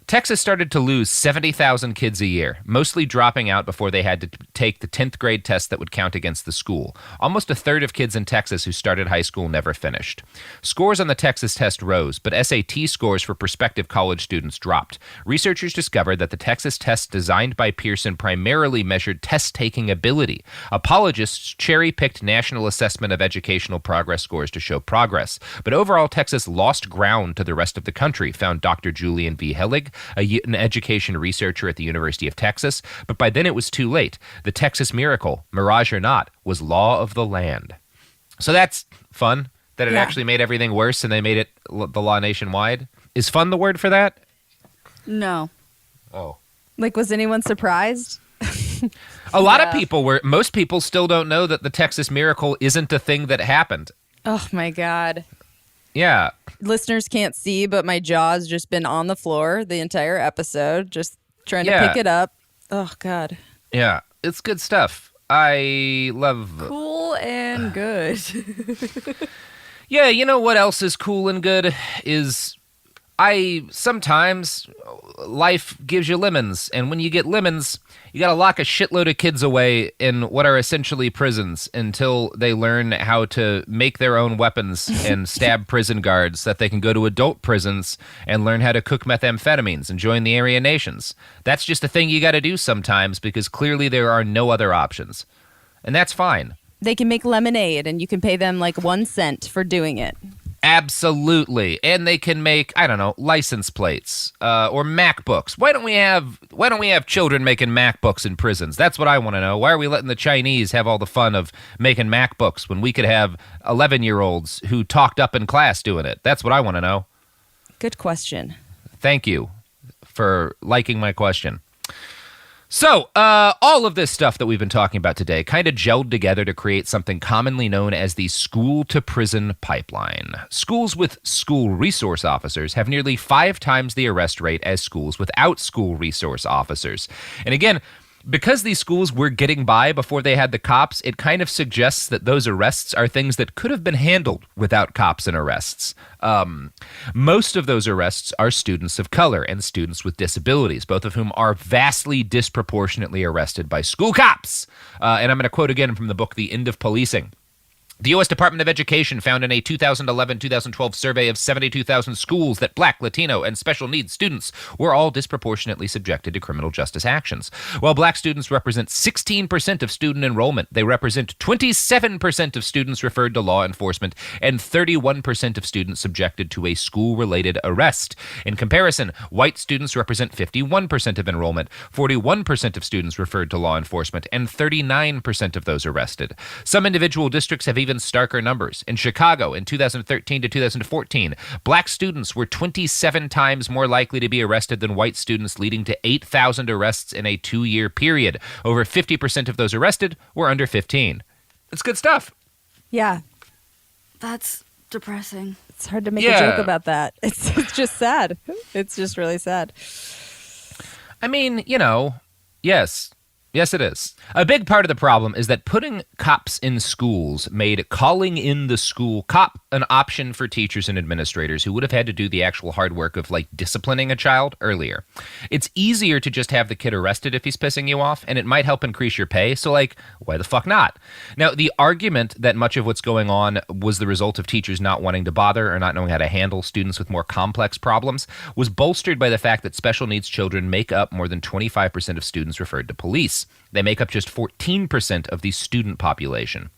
Texas started to lose 70,000 kids a year, mostly dropping out before they had to take the 10th grade test that would count against the school. Almost a third of kids in Texas who started high school never finished. Scores on the Texas test rose, but SAT scores for prospective college students dropped. Researchers discovered that the Texas test designed by Pearson primarily measured test-taking ability. Apologists cherry-picked National Assessment of Educational Progress scores to show progress. But overall, Texas lost ground to the rest of the country, found Dr. Julian V. Hillig, an education researcher at the University of Texas, but by then it was too late. The Texas miracle, mirage or not, was law of the land. So that's fun, that it actually made everything worse and they made it the law nationwide. Is fun the word for that? No. Oh. Like, was anyone surprised? A lot of people were. Most people still don't know that the Texas miracle isn't a thing that happened. Oh, my God. Yeah. Listeners can't see, but my jaw's just been on the floor the entire episode, just trying to pick it up. Oh, God. Yeah, it's good stuff. I love... Cool and good. Yeah, you know what else is cool and good is... Sometimes life gives you lemons, and when you get lemons, you gotta lock a shitload of kids away in what are essentially prisons until they learn how to make their own weapons and stab prison guards so that they can go to adult prisons and learn how to cook methamphetamines and join the Aryan nations. That's just a thing you gotta do sometimes because clearly there are no other options. And that's fine. They can make lemonade, and you can pay them like 1 cent for doing it. Absolutely. And they can make, I don't know, license plates or MacBooks. Why don't we have children making MacBooks in prisons? That's what I want to know. Why are we letting the Chinese have all the fun of making MacBooks when we could have 11-year-olds who talked up in class doing it? That's what I want to know. Good question. Thank you for liking my question. So, all of this stuff that we've been talking about today kind of gelled together to create something commonly known as the school-to-prison pipeline. Schools with school resource officers have nearly 5 times the arrest rate as schools without school resource officers. And again, because these schools were getting by before they had the cops, it kind of suggests that those arrests are things that could have been handled without cops and arrests. Most of those arrests are students of color and students with disabilities, both of whom are vastly disproportionately arrested by school cops. And I'm going to quote again from the book, The End of Policing. The U.S. Department of Education found in a 2011-2012 survey of 72,000 schools that Black, Latino, and special needs students were all disproportionately subjected to criminal justice actions. While Black students represent 16% of student enrollment, they represent 27% of students referred to law enforcement and 31% of students subjected to a school-related arrest. In comparison, white students represent 51% of enrollment, 41% of students referred to law enforcement, and 39% of those arrested. Some individual districts have even starker numbers. In Chicago, in 2013 to 2014, Black students were 27 times more likely to be arrested than white students, leading to 8,000 arrests in a 2-year period. Over 50% of those arrested were under 15. It's good stuff. Yeah. That's depressing. It's hard to make a joke about that. It's just sad. It's just really sad. I mean, yes. Yes, it is. A big part of the problem is that putting cops in schools made calling in the school cop an option for teachers and administrators who would have had to do the actual hard work of, disciplining a child earlier. It's easier to just have the kid arrested if he's pissing you off, and it might help increase your pay, so, why the fuck not? Now, the argument that much of what's going on was the result of teachers not wanting to bother or not knowing how to handle students with more complex problems was bolstered by the fact that special needs children make up more than 25% of students referred to police. They make up just 14% of the student population.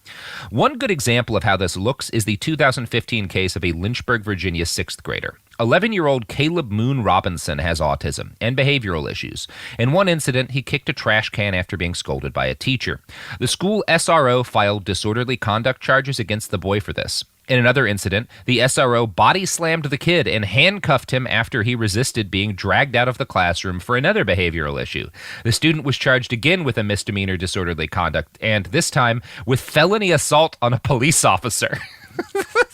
One good example of how this looks is the 2015 case of a Lynchburg, Virginia 6th grader. 11-year-old Caleb Moon Robinson has autism and behavioral issues. In one incident, he kicked a trash can after being scolded by a teacher. The school SRO filed disorderly conduct charges against the boy for this. In another incident, the SRO body slammed the kid and handcuffed him after he resisted being dragged out of the classroom for another behavioral issue. The student was charged again with a misdemeanor disorderly conduct, and this time with felony assault on a police officer.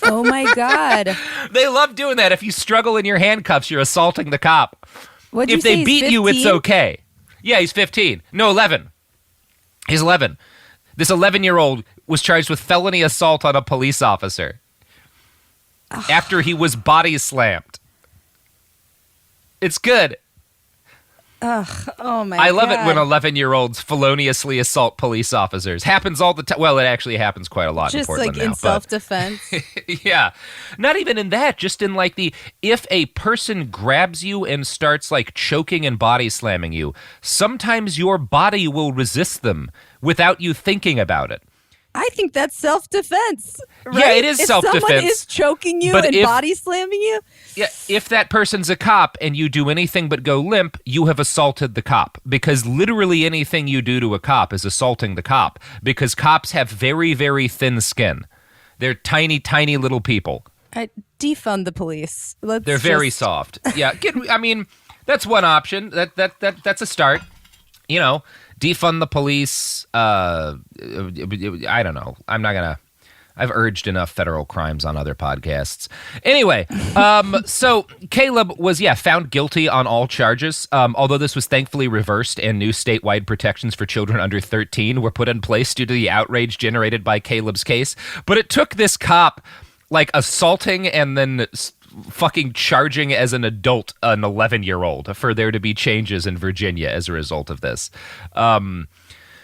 Oh my God. They love doing that. If you struggle in your handcuffs, you're assaulting the cop. What'd if they beat you, it's okay. Yeah, he's 15. No, 11. He's 11. This 11-year-old was charged with felony assault on a police officer after he was body slammed. It's good. Ugh, oh my God. I love it when 11-year-olds feloniously assault police officers. Happens all the time. Well, it actually happens quite a lot in Portland now. Just in self-defense. Yeah. Not even in that. Just in if a person grabs you and starts choking and body slamming you, sometimes your body will resist them without you thinking about it. I think that's self-defense. Right? Yeah, it is self-defense. If someone is choking you and body slamming you. Yeah, if that person's a cop and you do anything but go limp, you have assaulted the cop. Because literally anything you do to a cop is assaulting the cop. Because cops have very, very thin skin. They're tiny, tiny little people. Defund the police. They're very soft. Yeah, that's one option. That's a start. Defund the police. I don't know. I've urged enough federal crimes on other podcasts. Anyway, so Caleb was, found guilty on all charges, although this was thankfully reversed and new statewide protections for children under 13 were put in place due to the outrage generated by Caleb's case. But it took this cop, assaulting and then fucking charging as an adult an 11-year-old for there to be changes in Virginia as a result of this,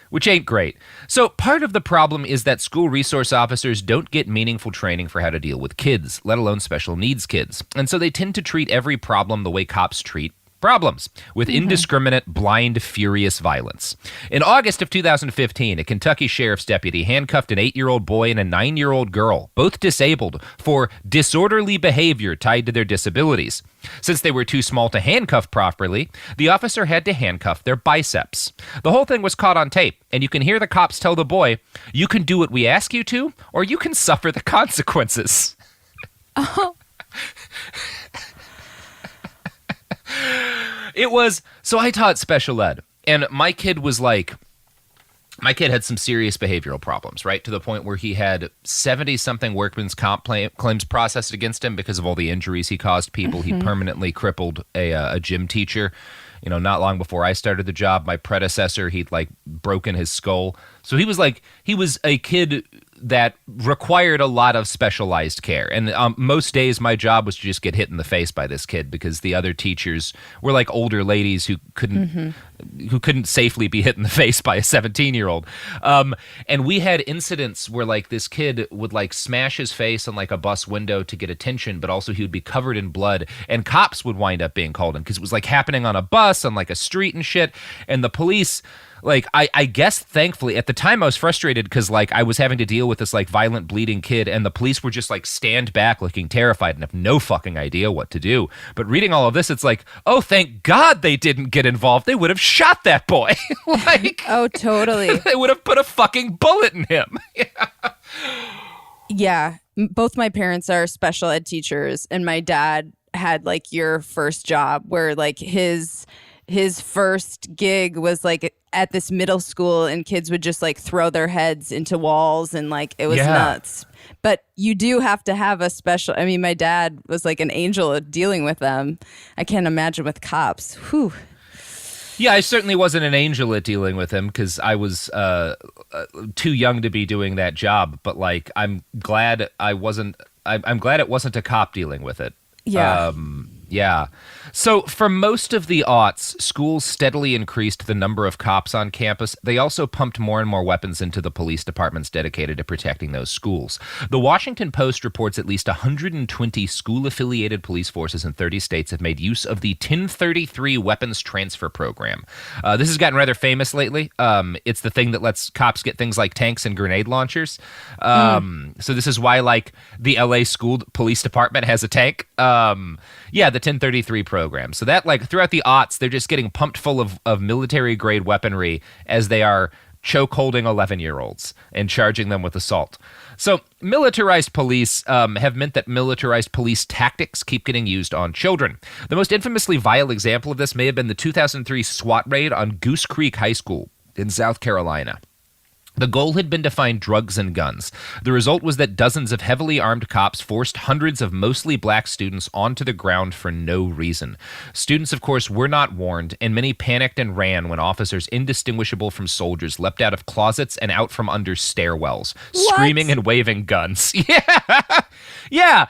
which ain't great. So part of the problem is that school resource officers don't get meaningful training for how to deal with kids, let alone special needs kids. And so they tend to treat every problem the way cops treat problems, with indiscriminate, blind, furious violence. In August of 2015, a Kentucky sheriff's deputy handcuffed an 8-year-old boy and a 9-year-old girl, both disabled, for disorderly behavior tied to their disabilities. Since they were too small to handcuff properly, the officer had to handcuff their biceps. The whole thing was caught on tape, and you can hear the cops tell the boy, "You can do what we ask you to, or you can suffer the consequences." Oh. So I taught special ed, and my kid had some serious behavioral problems, right? To the point where he had 70-something workman's comp claims processed against him because of all the injuries he caused people. He permanently crippled a gym teacher. Not long before I started the job, my predecessor, he'd broken his skull. So he was a kid that required a lot of specialized care. And most days my job was to just get hit in the face by this kid because the other teachers were older ladies who couldn't who couldn't safely be hit in the face by a 17-year-old. And we had incidents where like this kid would like smash his face on like a bus window to get attention, but also he would be covered in blood, and cops would wind up being called in because it was like happening on a bus, on like a street and shit. And the police, like, I guess thankfully at the time I was frustrated because like I was having to deal with this like violent bleeding kid, and the police were just like stand back looking terrified and have no fucking idea what to do. But reading all of this, it's like, oh, thank God they didn't get involved. They would have shot that boy. Like, oh, totally. They would have put a fucking bullet in him. Yeah. Both my parents are special ed teachers, and my dad had like your first job where like his first gig was like at this middle school, and kids would just like throw their heads into walls, and like it was nuts. But you do have to have a special, I mean, my dad was like an angel at dealing with them. I can't imagine with cops. Whew. Yeah, I certainly wasn't an angel at dealing with him because I was too young to be doing that job. But like, I'm glad I wasn't. I'm glad it wasn't a cop dealing with it. Yeah. Yeah. So for most of the aughts, schools steadily increased the number of cops on campus. They also pumped more and more weapons into the police departments dedicated to protecting those schools. The Washington Post reports at least 120 school-affiliated police forces in 30 states have made use of the 1033 weapons transfer program. This has gotten rather famous lately. It's the thing that lets cops get things like tanks and grenade launchers. So this is why, like, the LA school police department has a tank. Yeah, the 1033 program. So that, like, throughout the aughts, they're just getting pumped full of military-grade weaponry as they are choke-holding 11-year-olds and charging them with assault. So militarized police have meant that militarized police tactics keep getting used on children. The most infamously vile example of this may have been the 2003 SWAT raid on Goose Creek High School in South Carolina. The goal had been to find drugs and guns. The result was that dozens of heavily armed cops forced hundreds of mostly black students onto the ground for no reason. Students, of course, were not warned, and many panicked and ran when officers indistinguishable from soldiers leapt out of closets and out from under stairwells, screaming and waving guns. Yeah,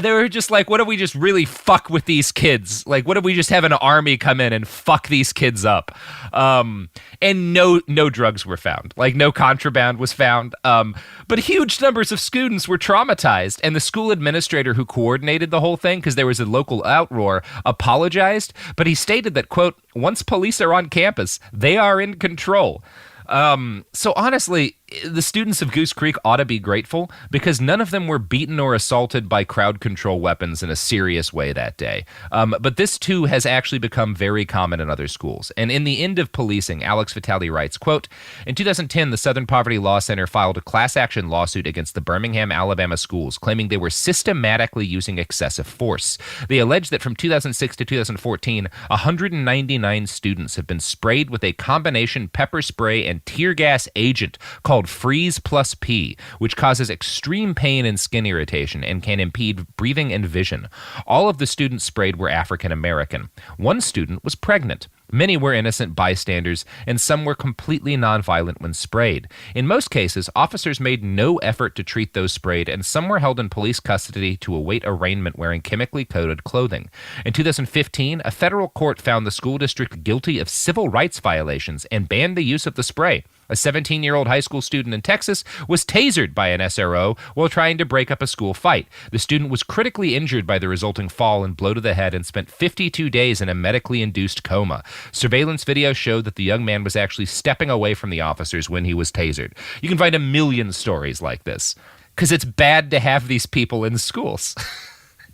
they were just like, what if we just really fuck with these kids? Like, what if we just have an army come in and fuck these kids up? And no drugs were found. Like, no contraband was found. But huge numbers of students were traumatized, and the school administrator who coordinated the whole thing, because there was a local outroar, apologized, but he stated that, quote, once police are on campus, they are in control. So honestly, the students of Goose Creek ought to be grateful because none of them were beaten or assaulted by crowd control weapons in a serious way that day. But this too has actually become very common in other schools. And in The End of Policing, Alex Vitale writes, quote, in 2010, the Southern Poverty Law Center filed a class action lawsuit against the Birmingham, Alabama schools, claiming they were systematically using excessive force. They allege that from 2006 to 2014, 199 students have been sprayed with a combination pepper spray and tear gas agent called Freeze Plus P, which causes extreme pain and skin irritation and can impede breathing and vision. All of the students sprayed were African American. One student was pregnant. Many were innocent bystanders, and some were completely nonviolent when sprayed. In most cases, officers made no effort to treat those sprayed, and some were held in police custody to await arraignment wearing chemically coated clothing. In 2015, a federal court found the school district guilty of civil rights violations and banned the use of the spray. A 17-year-old high school student in Texas was tasered by an SRO while trying to break up a school fight. The student was critically injured by the resulting fall and blow to the head and spent 52 days in a medically induced coma. Surveillance video showed that the young man was actually stepping away from the officers when he was tasered. You can find a million stories like this because it's bad to have these people in schools.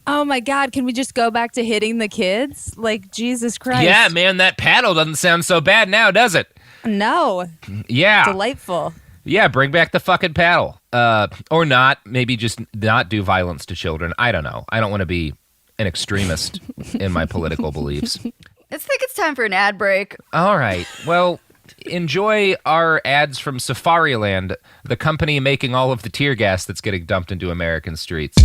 Oh my God, can we just go back to hitting the kids? Like, Jesus Christ. Yeah, man, that paddle doesn't sound so bad now, does it? No. Yeah. Delightful. Yeah, bring back the fucking paddle. Or not. Maybe just not do violence to children. I don't know. I don't want to be an extremist in my political beliefs. I think it's time for an ad break. All right. Well, enjoy our ads from Safariland, the company making all of the tear gas that's getting dumped into American streets.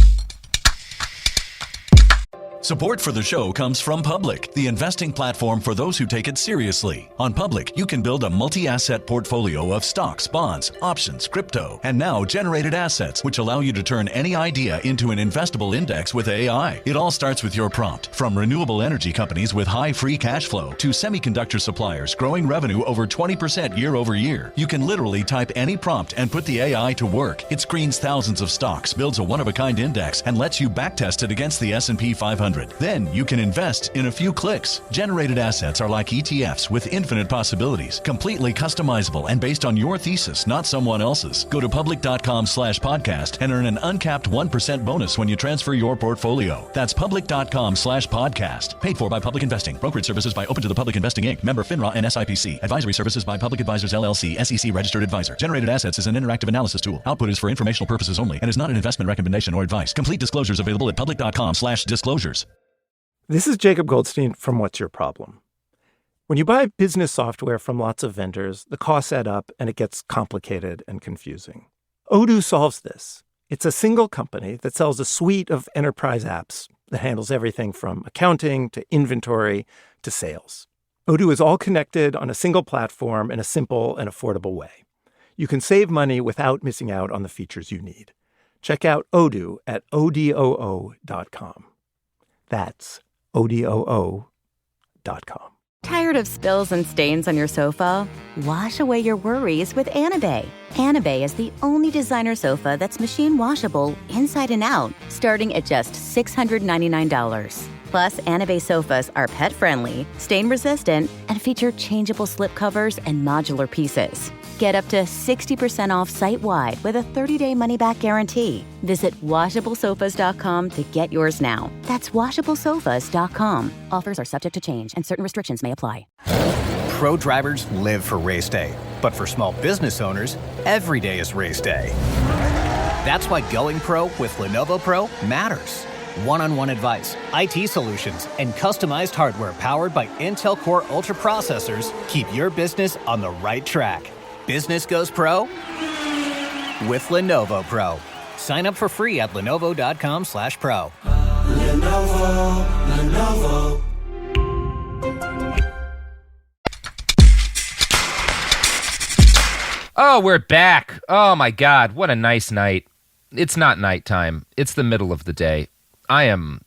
Support for the show comes from Public, the investing platform for those who take it seriously. On Public, you can build a multi-asset portfolio of stocks, bonds, options, crypto, and now generated assets, which allow you to turn any idea into an investable index with AI. It all starts with your prompt. From renewable energy companies with high free cash flow to semiconductor suppliers growing revenue over 20% year over year, you can literally type any prompt and put the AI to work. It screens thousands of stocks, builds a one-of-a-kind index, and lets you backtest it against the S&P 500. Then you can invest in a few clicks. Generated assets are like ETFs with infinite possibilities, completely customizable and based on your thesis, not someone else's. Go to public.com/podcast and earn an uncapped 1% bonus when you transfer your portfolio. That's public.com/podcast. Paid for by Public Investing. Brokerage services by Open to the Public Investing Inc. Member FINRA and SIPC. Advisory services by Public Advisors LLC, SEC registered advisor. Generated assets is an interactive analysis tool. Output is for informational purposes only and is not an investment recommendation or advice. Complete disclosures available at public.com/disclosures. This is Jacob Goldstein from What's Your Problem? When you buy business software from lots of vendors, the costs add up and it gets complicated and confusing. Odoo solves this. It's a single company that sells a suite of enterprise apps that handles everything from accounting to inventory to sales. Odoo is all connected on a single platform in a simple and affordable way. You can save money without missing out on the features you need. Check out Odoo at odoo.com. That's odoo.com. Tired of spills and stains on your sofa? Wash away your worries with Anabay. Anabay is the only designer sofa that's machine washable inside and out, starting at just $699. Plus, Anabay sofas are pet-friendly, stain-resistant, and feature changeable slipcovers and modular pieces. Get up to 60% off site-wide with a 30-day money-back guarantee. Visit washablesofas.com to get yours now. That's washablesofas.com. Offers are subject to change and certain restrictions may apply. Pro drivers live for race day, but for small business owners, every day is race day. That's why going pro with Lenovo Pro matters. One-on-one advice, IT solutions, and customized hardware powered by Intel Core Ultra processors keep your business on the right track. Business goes pro with Lenovo Pro. Sign up for free at lenovo.com/pro. Lenovo. Oh, we're back. Oh my God, what a nice night. It's not nighttime. It's the middle of the day. I am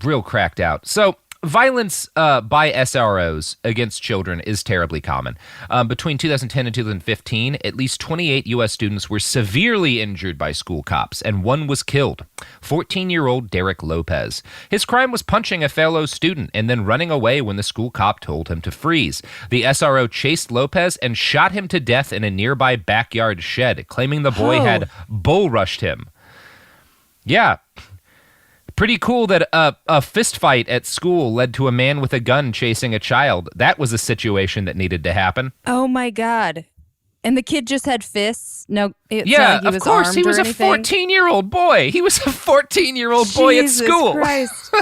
real cracked out. So, violence by SROs against children is terribly common. Between 2010 and 2015, at least 28 U.S. students were severely injured by school cops, and one was killed. 14-year-old Derek Lopez. His crime was punching a fellow student and then running away when the school cop told him to freeze. The SRO chased Lopez and shot him to death in a nearby backyard shed, claiming the boy had bull rushed him. Yeah. Pretty cool that a fist fight at school led to a man with a gun chasing a child. That was a situation that needed to happen. Oh my God. And the kid just had fists? No, yeah, of course. He was a 14-year-old boy. He was a 14-year-old boy at school. Jesus Christ.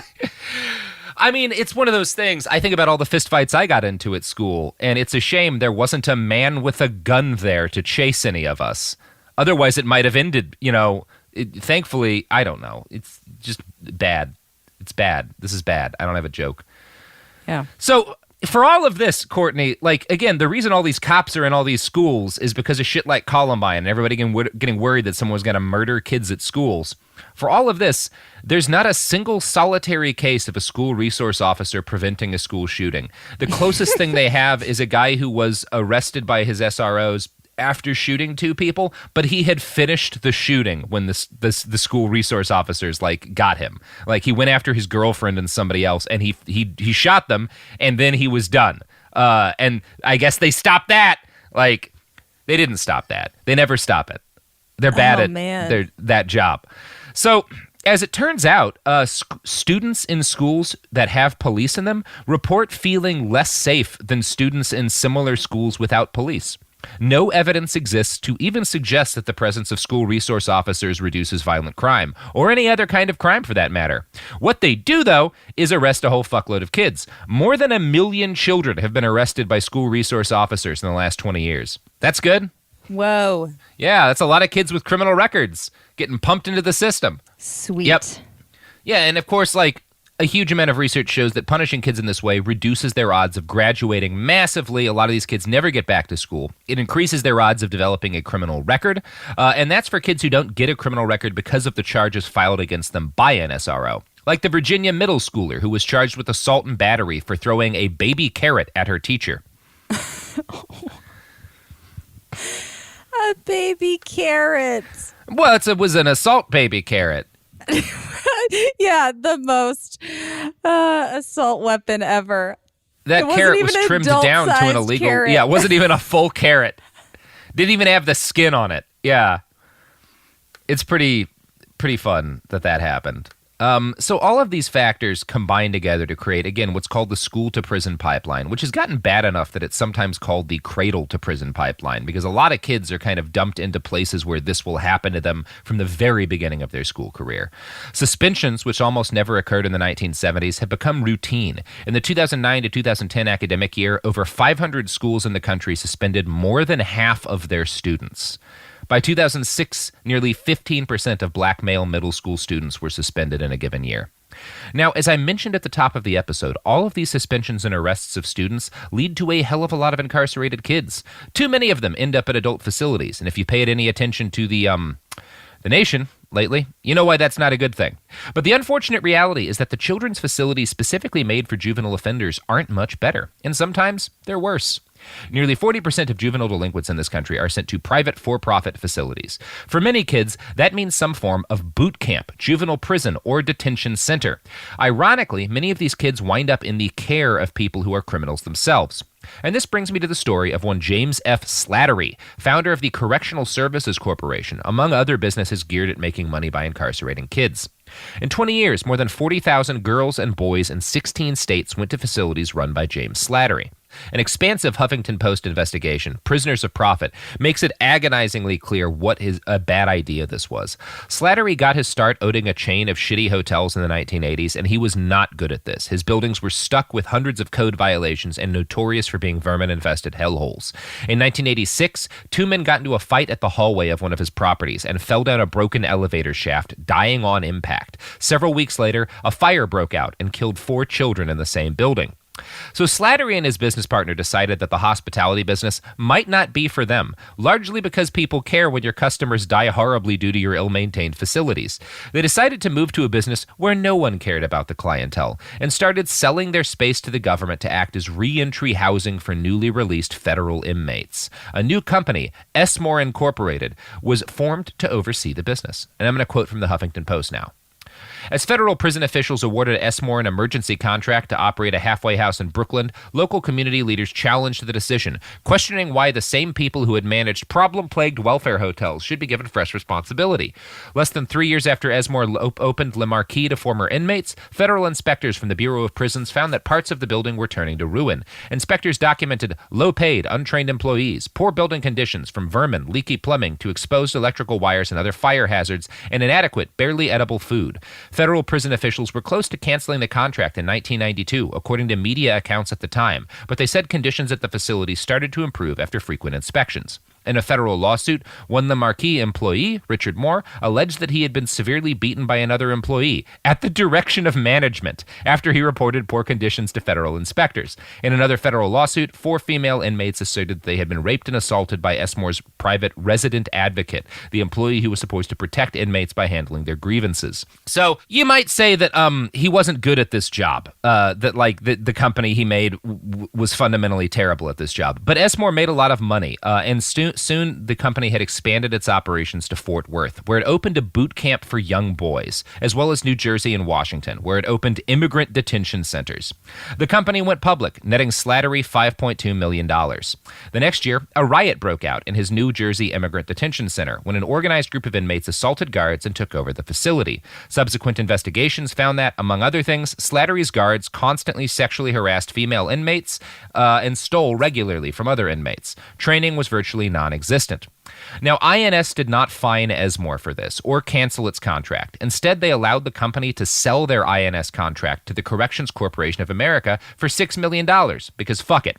I mean, it's one of those things. I think about all the fist fights I got into at school, and it's a shame there wasn't a man with a gun there to chase any of us. Otherwise, it might have ended, thankfully, I don't know. It's just bad. It's bad. This is bad. I don't have a joke. Yeah. So for all of this, Courtney, again, the reason all these cops are in all these schools is because of shit like Columbine and everybody getting worried that someone was going to murder kids at schools. For all of this, there's not a single solitary case of a school resource officer preventing a school shooting. The closest thing they have is a guy who was arrested by his SROs after shooting two people, but he had finished the shooting when the school resource officers got him. He went after his girlfriend and somebody else, and he shot them, and then he was done. And I guess they stopped that. They didn't stop that. They never stop it. They're bad at that job. So, as it turns out, students in schools that have police in them report feeling less safe than students in similar schools without police. No evidence exists to even suggest that the presence of school resource officers reduces violent crime, or any other kind of crime for that matter. What they do, though, is arrest a whole fuckload of kids. More than 1 million children have been arrested by school resource officers in the last 20 years. That's good. Whoa. Yeah, that's a lot of kids with criminal records getting pumped into the system. Sweet. Yep. Yeah, and of course, A huge amount of research shows that punishing kids in this way reduces their odds of graduating massively. A lot of these kids never get back to school. It increases their odds of developing a criminal record, and that's for kids who don't get a criminal record because of the charges filed against them by an SRO. Like the Virginia middle schooler who was charged with assault and battery for throwing a baby carrot at her teacher. A baby carrot. Well, it was an assault baby carrot. Yeah, the most assault weapon ever. That carrot was trimmed down to an illegal. Carrot. Yeah, it wasn't even a full carrot. Didn't even have the skin on it. Yeah, it's pretty fun that happened. So all of these factors combine together to create, again, what's called the school-to-prison pipeline, which has gotten bad enough that it's sometimes called the cradle-to-prison pipeline, because a lot of kids are kind of dumped into places where this will happen to them from the very beginning of their school career. Suspensions, which almost never occurred in the 1970s, have become routine. In the 2009 to 2010 academic year, over 500 schools in the country suspended more than half of their students. By 2006, nearly 15% of black male middle school students were suspended in a given year. Now, as I mentioned at the top of the episode, all of these suspensions and arrests of students lead to a hell of a lot of incarcerated kids. Too many of them end up at adult facilities, and if you paid any attention to the nation lately, you know why that's not a good thing. But the unfortunate reality is that the children's facilities specifically made for juvenile offenders aren't much better, and sometimes they're worse. Nearly 40% of juvenile delinquents in this country are sent to private for-profit facilities. For many kids, that means some form of boot camp, juvenile prison, or detention center. Ironically, many of these kids wind up in the care of people who are criminals themselves. And this brings me to the story of one James F. Slattery, founder of the Correctional Services Corporation, among other businesses geared at making money by incarcerating kids. In 20 years, more than 40,000 girls and boys in 16 states went to facilities run by James Slattery. An expansive Huffington Post investigation, Prisoners of Profit, makes it agonizingly clear what a bad idea this was. Slattery got his start owning a chain of shitty hotels in the 1980s, and he was not good at this. His buildings were stuck with hundreds of code violations and notorious for being vermin-infested hellholes. In 1986, two men got into a fight at the hallway of one of his properties and fell down a broken elevator shaft, dying on impact. Several weeks later, a fire broke out and killed 4 children in the same building. So Slattery and his business partner decided that the hospitality business might not be for them, largely because people care when your customers die horribly due to your ill-maintained facilities. They decided to move to a business where no one cared about the clientele and started selling their space to the government to act as re-entry housing for newly released federal inmates. A new company, S-More Incorporated, was formed to oversee the business. And I'm going to quote from the Huffington Post now. As federal prison officials awarded S-More an emergency contract to operate a halfway house in Brooklyn, local community leaders challenged the decision, questioning why the same people who had managed problem-plagued welfare hotels should be given fresh responsibility. Less than 3 years after S-More opened Le Marquis to former inmates, federal inspectors from the Bureau of Prisons found that parts of the building were turning to ruin. Inspectors documented low-paid, untrained employees, poor building conditions from vermin, leaky plumbing to exposed electrical wires and other fire hazards, and inadequate, barely edible food. Federal prison officials were close to canceling the contract in 1992, according to media accounts at the time, but they said conditions at the facility started to improve after frequent inspections. In a federal lawsuit, one Le Marquis employee, Richard Moore, alleged that he had been severely beaten by another employee at the direction of management after he reported poor conditions to federal inspectors. In another federal lawsuit, 4 female inmates asserted that they had been raped and assaulted by S-More's private resident advocate, the employee who was supposed to protect inmates by handling their grievances. So you might say that he wasn't good at this job, that the company he made was fundamentally terrible at this job. But S-More made a lot of money, and soon the company had expanded its operations to Fort Worth, where it opened a boot camp for young boys, as well as New Jersey and Washington, where it opened immigrant detention centers. The company went public, netting Slattery $5.2 million. The next year, a riot broke out in his New Jersey immigrant detention center when an organized group of inmates assaulted guards and took over the facility. Subsequent investigations found that, among other things, Slattery's guards constantly sexually harassed female inmates and stole regularly from other inmates. Training was virtually non-existent. Now, INS did not fine Esmore for this or cancel its contract. Instead, they allowed the company to sell their INS contract to the Corrections Corporation of America for $6 million, because fuck it.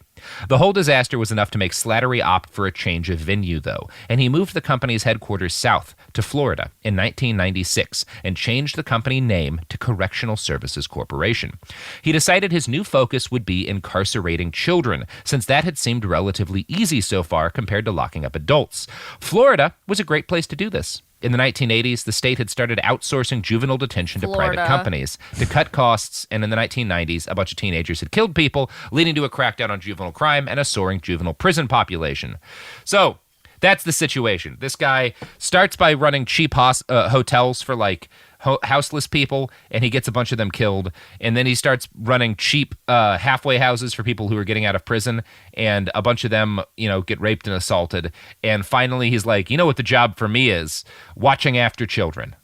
The whole disaster was enough to make Slattery opt for a change of venue, though, and he moved the company's headquarters south to Florida in 1996 and changed the company name to Correctional Services Corporation. He decided his new focus would be incarcerating children, since that had seemed relatively easy so far compared to locking up adults. Florida was a great place to do this. In the 1980s, the state had started outsourcing juvenile detention to private companies to cut costs, and in the 1990s, a bunch of teenagers had killed people, leading to a crackdown on juvenile crime and a soaring juvenile prison population. So, that's the situation. This guy starts by running cheap hotels for, like, houseless people, and he gets a bunch of them killed, and then he starts running cheap halfway houses for people who are getting out of prison, and a bunch of them, get raped and assaulted, and finally he's like, you know what the job for me is? Watching after children.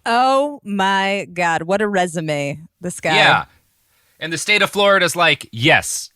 Oh my God, what a resume, this guy. Yeah, and the state of Florida's like, yes.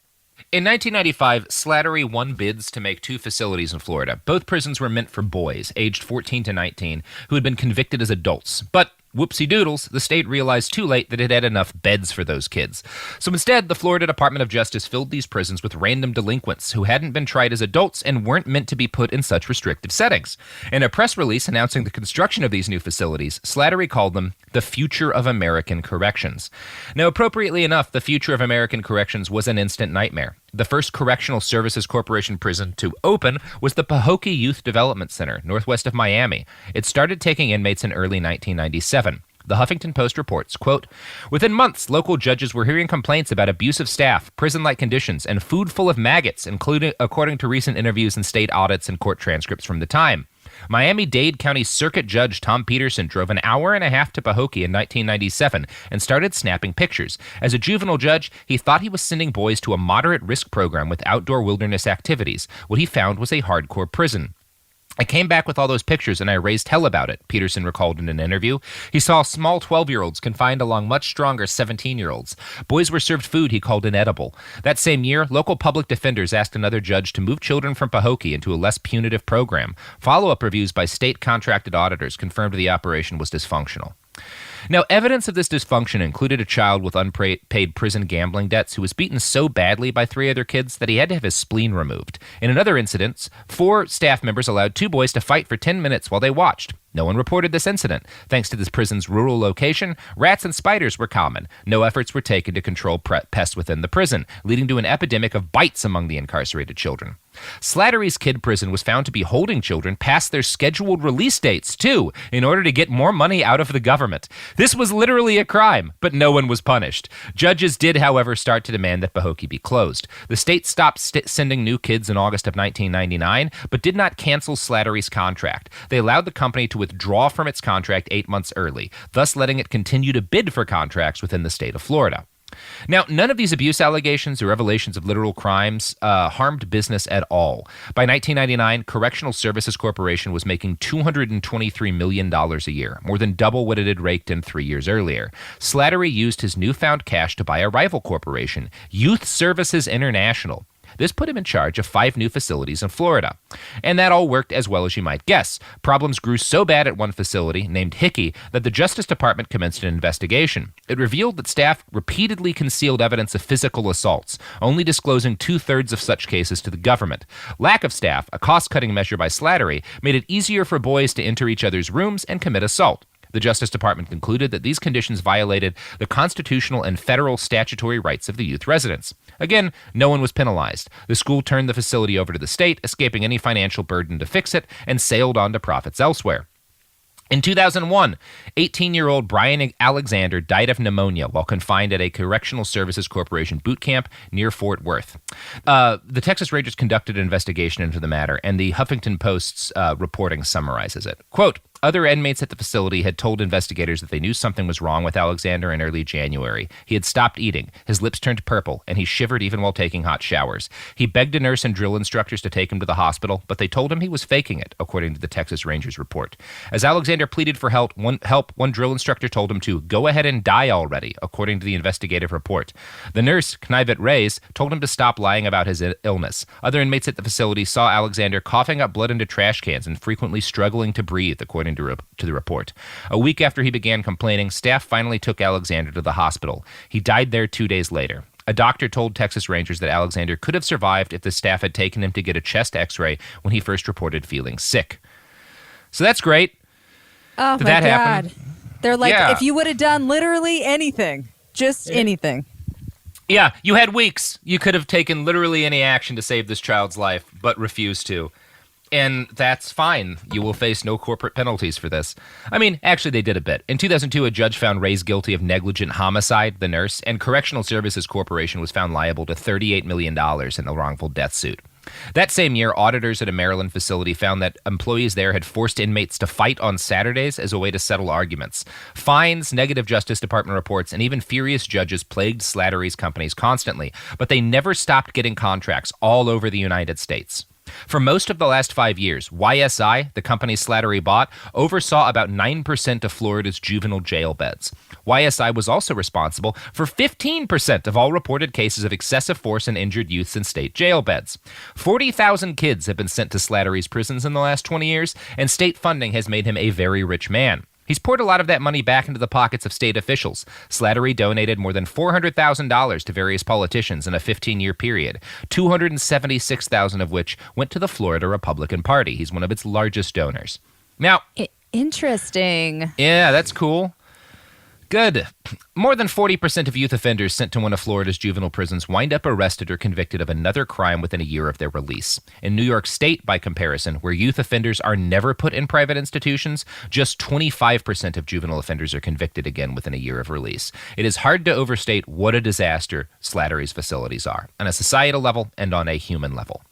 In 1995, Slattery won bids to make 2 facilities in Florida. Both prisons were meant for boys, aged 14 to 19, who had been convicted as adults. But whoopsie doodles, the state realized too late that it had enough beds for those kids. So instead, the Florida Department of Justice filled these prisons with random delinquents who hadn't been tried as adults and weren't meant to be put in such restrictive settings. In a press release announcing the construction of these new facilities, Slattery called them the future of American corrections. Now, appropriately enough, the future of American corrections was an instant nightmare. The first Correctional Services Corporation prison to open was the Pahokee Youth Development Center, northwest of Miami. It started taking inmates in early 1997. The Huffington Post reports, quote, within months, local judges were hearing complaints about abusive staff, prison-like conditions, and food full of maggots, including according to recent interviews and state audits and court transcripts from the time. Miami-Dade County Circuit Judge Tom Peterson drove an hour and a half to Pahokee in 1997 and started snapping pictures. As a juvenile judge, he thought he was sending boys to a moderate-risk program with outdoor wilderness activities. What he found was a hardcore prison. I came back with all those pictures and I raised hell about it, Peterson recalled in an interview. He saw small 12-year-olds confined along much stronger 17-year-olds. Boys were served food he called inedible. That same year, local public defenders asked another judge to move children from Pahokee into a less punitive program. Follow-up reviews by state contracted auditors confirmed the operation was dysfunctional. Now, evidence of this dysfunction included a child with unpaid prison gambling debts who was beaten so badly by 3 other kids that he had to have his spleen removed. In another incident, 4 staff members allowed 2 boys to fight for 10 minutes while they watched. No one reported this incident. Thanks to this prison's rural location, rats and spiders were common. No efforts were taken to control pests within the prison, leading to an epidemic of bites among the incarcerated children. Slattery's kid prison was found to be holding children past their scheduled release dates, too, in order to get more money out of the government. This was literally a crime, but no one was punished. Judges did, however, start to demand that Pahokee be closed. The state stopped sending new kids in August of 1999, but did not cancel Slattery's contract. They allowed the company to withdraw from its contract 8 months early, thus letting it continue to bid for contracts within the state of Florida. Now, none of these abuse allegations or revelations of literal crimes harmed business at all. By 1999, Correctional Services Corporation was making $223 million a year, more than double what it had raked in 3 years earlier. Slattery used his newfound cash to buy a rival corporation, Youth Services International. This put him in charge of 5 new facilities in Florida. And that all worked as well as you might guess. Problems grew so bad at one facility, named Hickey, that the Justice Department commenced an investigation. It revealed that staff repeatedly concealed evidence of physical assaults, only disclosing 2/3 of such cases to the government. Lack of staff, a cost-cutting measure by Slattery, made it easier for boys to enter each other's rooms and commit assault. The Justice Department concluded that these conditions violated the constitutional and federal statutory rights of the youth residents. Again, no one was penalized. The school turned the facility over to the state, escaping any financial burden to fix it, and sailed on to profits elsewhere. In 2001, 18-year-old Brian Alexander died of pneumonia while confined at a Correctional Services Corporation boot camp near Fort Worth. The Texas Rangers conducted an investigation into the matter, and the Huffington Post's reporting summarizes it. Quote, Other inmates at the facility had told investigators that they knew something was wrong with Alexander in early January. He had stopped eating, his lips turned purple, and he shivered even while taking hot showers. He begged a nurse and drill instructors to take him to the hospital, but they told him he was faking it, according to the Texas Rangers report. As Alexander pleaded for help, one drill instructor told him to go ahead and die already, according to the investigative report. The nurse, Knivet Reyes, told him to stop lying about his illness. Other inmates at the facility saw Alexander coughing up blood into trash cans and frequently struggling to breathe, according to the report. A week after he began complaining, staff finally took Alexander to the hospital. He died there 2 days later. A doctor told Texas Rangers that Alexander could have survived if the staff had taken him to get a chest x-ray when he first reported feeling sick. So that's great. Oh, Did my that God. happen? They're like, Yeah. if you would have done literally anything, just anything. Yeah, you had weeks. You could have taken literally any action to save this child's life, but refused to. And that's fine. You will face no corporate penalties for this. I mean, actually, they did a bit. In 2002, a judge found Reyes guilty of negligent homicide, the nurse, and Correctional Services Corporation was found liable to $38 million in the wrongful death suit. That same year, auditors at a Maryland facility found that employees there had forced inmates to fight on Saturdays as a way to settle arguments. Fines, negative Justice Department reports, and even furious judges plagued Slattery's companies constantly, but they never stopped getting contracts all over the United States. For most of the last 5 years, YSI, the company Slattery bought, oversaw about 9% of Florida's juvenile jail beds. YSI was also responsible for 15% of all reported cases of excessive force and injured youths in state jail beds. 40,000 kids have been sent to Slattery's prisons in the last 20 years, and state funding has made him a very rich man. He's poured a lot of that money back into the pockets of state officials. Slattery donated more than $400,000 to various politicians in a 15-year period, $276,000 of which went to the Florida Republican Party. He's one of its largest donors. Now, Interesting. Yeah, that's cool. Good. More than 40% of youth offenders sent to one of Florida's juvenile prisons wind up arrested or convicted of another crime within a year of their release. In New York State, by comparison, where youth offenders are never put in private institutions, just 25% of juvenile offenders are convicted again within a year of release. It is hard to overstate what a disaster Slattery's facilities are, on a societal level and on a human level.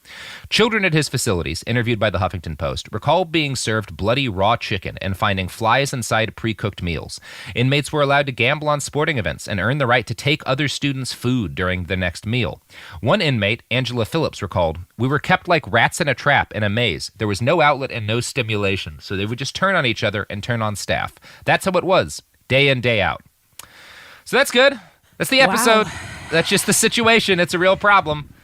Children at his facilities, interviewed by the Huffington Post, recall being served bloody raw chicken and finding flies inside pre-cooked meals. Inmates were allowed to gamble on sporting events and earn the right to take other students' food during the next meal. One inmate, Angela Phillips, recalled, "We were kept like rats in a trap in a maze. There was no outlet and no stimulation, so they would just turn on each other and turn on staff. That's how it was, day in, day out." So that's good. That's the episode. Wow. That's just the situation. It's a real problem.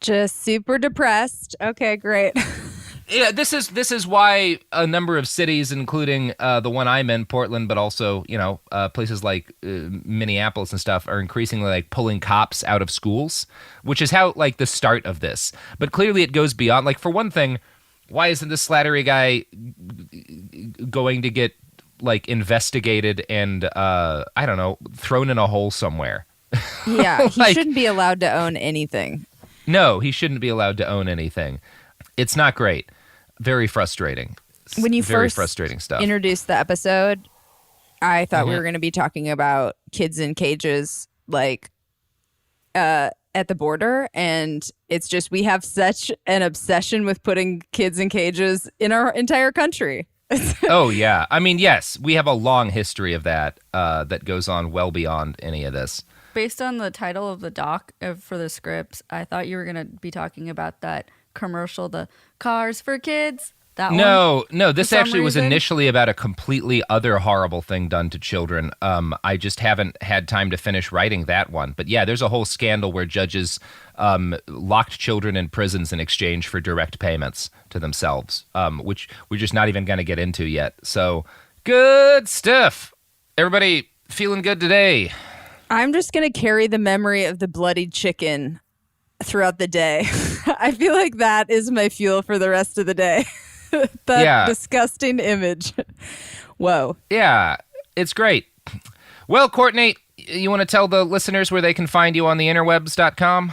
Just super depressed. Okay, great. Yeah, this is why a number of cities, including the one I'm in, Portland, but also places like Minneapolis and stuff, are increasingly like pulling cops out of schools, which is how like the start of this. But clearly, it goes beyond. Like for one thing, why isn't this Slattery guy going to get like investigated and I don't know, thrown in a hole somewhere? Yeah, he shouldn't be allowed to own anything. No, he shouldn't be allowed to own anything. It's not great. Very frustrating. When you very first frustrating stuff. Introduced the episode, I thought we were going to be talking about kids in cages, like at the border, and it's just we have such an obsession with putting kids in cages in our entire country. Oh yeah, I mean yes, we have a long history of that that goes on well beyond any of this. Based on the title of the doc for the scripts, I thought you were going to be talking about that commercial, the Cars for Kids. That No, this actually was initially about a completely other horrible thing done to children. I just haven't had time to finish writing that one. But yeah, there's a whole scandal where judges locked children in prisons in exchange for direct payments to themselves, which we're just not even going to get into yet. So good stuff. Everybody feeling good today? I'm just going to carry the memory of the bloodied chicken throughout the day. I feel like that is my fuel for the rest of the day. That disgusting image. Whoa. Yeah, it's great. Well, Courtney, you want to tell the listeners where they can find you on the interwebs.com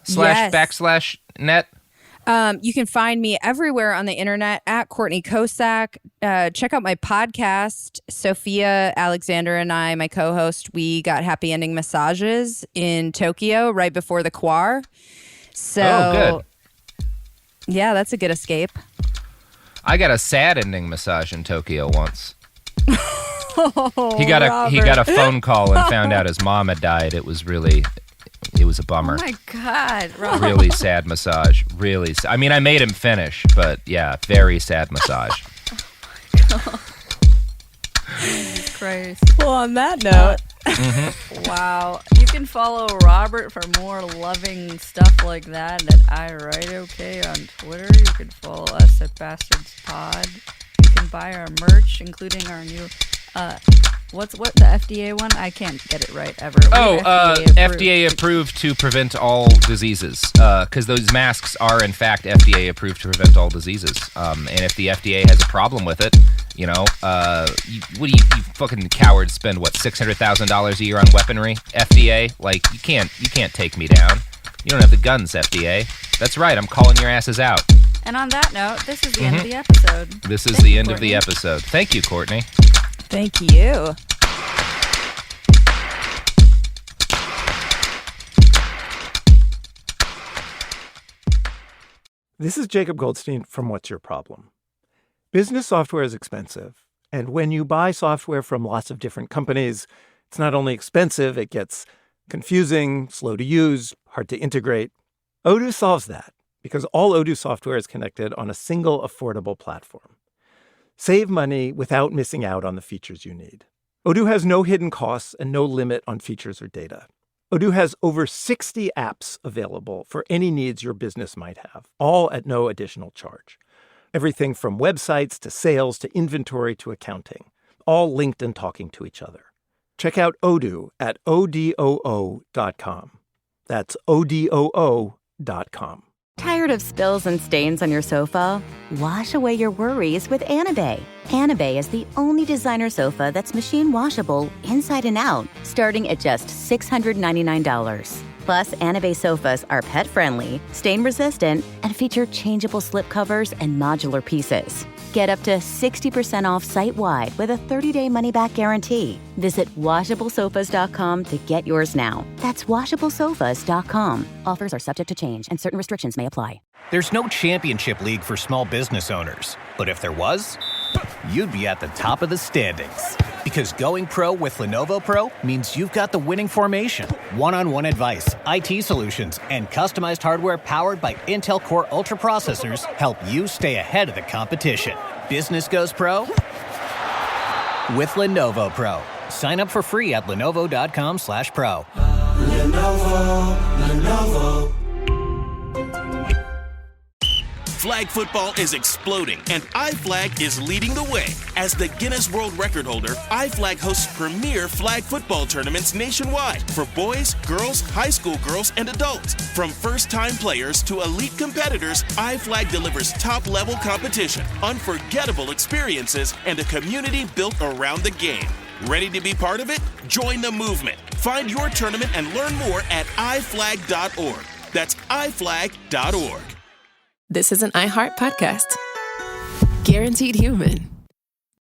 /net? You can find me everywhere on the internet at Courtney Kocak. Check out my podcast. Sophia, Alexander, and I, my co-host, we got happy ending massages in Tokyo right before the Quar. So, good. Yeah, that's a good escape. I got a sad ending massage in Tokyo once. He got a phone call and found out his mom had died. It was a bummer. Oh my God, Robert. Really sad massage. Really. I mean, I made him finish, but yeah, very sad massage. Jesus Christ. Well, on that note. Wow. You can follow Robert for more loving stuff like that at iWriteOK on Twitter. You can follow us at Bastards Pod. You can buy our merch, including our new what the FDA one? I can't get it right ever. FDA approved to prevent all diseases. Because those masks are in fact FDA approved to prevent all diseases. And if the FDA has a problem with it, you fucking cowards spend what $600,000 a year on weaponry? FDA, like you can't take me down. You don't have the guns, FDA. That's right. I'm calling your asses out. And on that note, this is the end of the episode. This is the end of the episode. Thank you, Courtney. Thank you. This is Jacob Goldstein from What's Your Problem? Business software is expensive, and when you buy software from lots of different companies, it's not only expensive, it gets confusing, slow to use, hard to integrate. Odoo solves that because all Odoo software is connected on a single affordable platform. Save money without missing out on the features you need. Odoo has no hidden costs and no limit on features or data. Odoo has over 60 apps available for any needs your business might have, all at no additional charge. Everything from websites to sales to inventory to accounting, all linked and talking to each other. Check out Odoo at odoo.com. That's odoo.com. Tired of spills and stains on your sofa? Wash away your worries with Anabay. Anabay is the only designer sofa that's machine washable inside and out, starting at just $699. Plus, Anabay sofas are pet-friendly, stain-resistant, and feature changeable slipcovers and modular pieces. Get up to 60% off site-wide with a 30-day money-back guarantee. Visit WashableSofas.com to get yours now. That's WashableSofas.com. Offers are subject to change, and certain restrictions may apply. There's no championship league for small business owners. But if there was, you'd be at the top of the standings. Because going pro with Lenovo Pro means you've got the winning formation. One-on-one advice, IT solutions, and customized hardware powered by Intel Core Ultra processors help you stay ahead of the competition. Business goes pro with Lenovo Pro. Sign up for free at lenovo.com/pro. Lenovo. Flag football is exploding, and iFlag is leading the way. As the Guinness World Record holder, iFlag hosts premier flag football tournaments nationwide for boys, girls, high school girls, and adults. From first-time players to elite competitors, iFlag delivers top-level competition, unforgettable experiences, and a community built around the game. Ready to be part of it? Join the movement. Find your tournament and learn more at iflag.org. That's iflag.org. This is an iHeart podcast. Guaranteed human.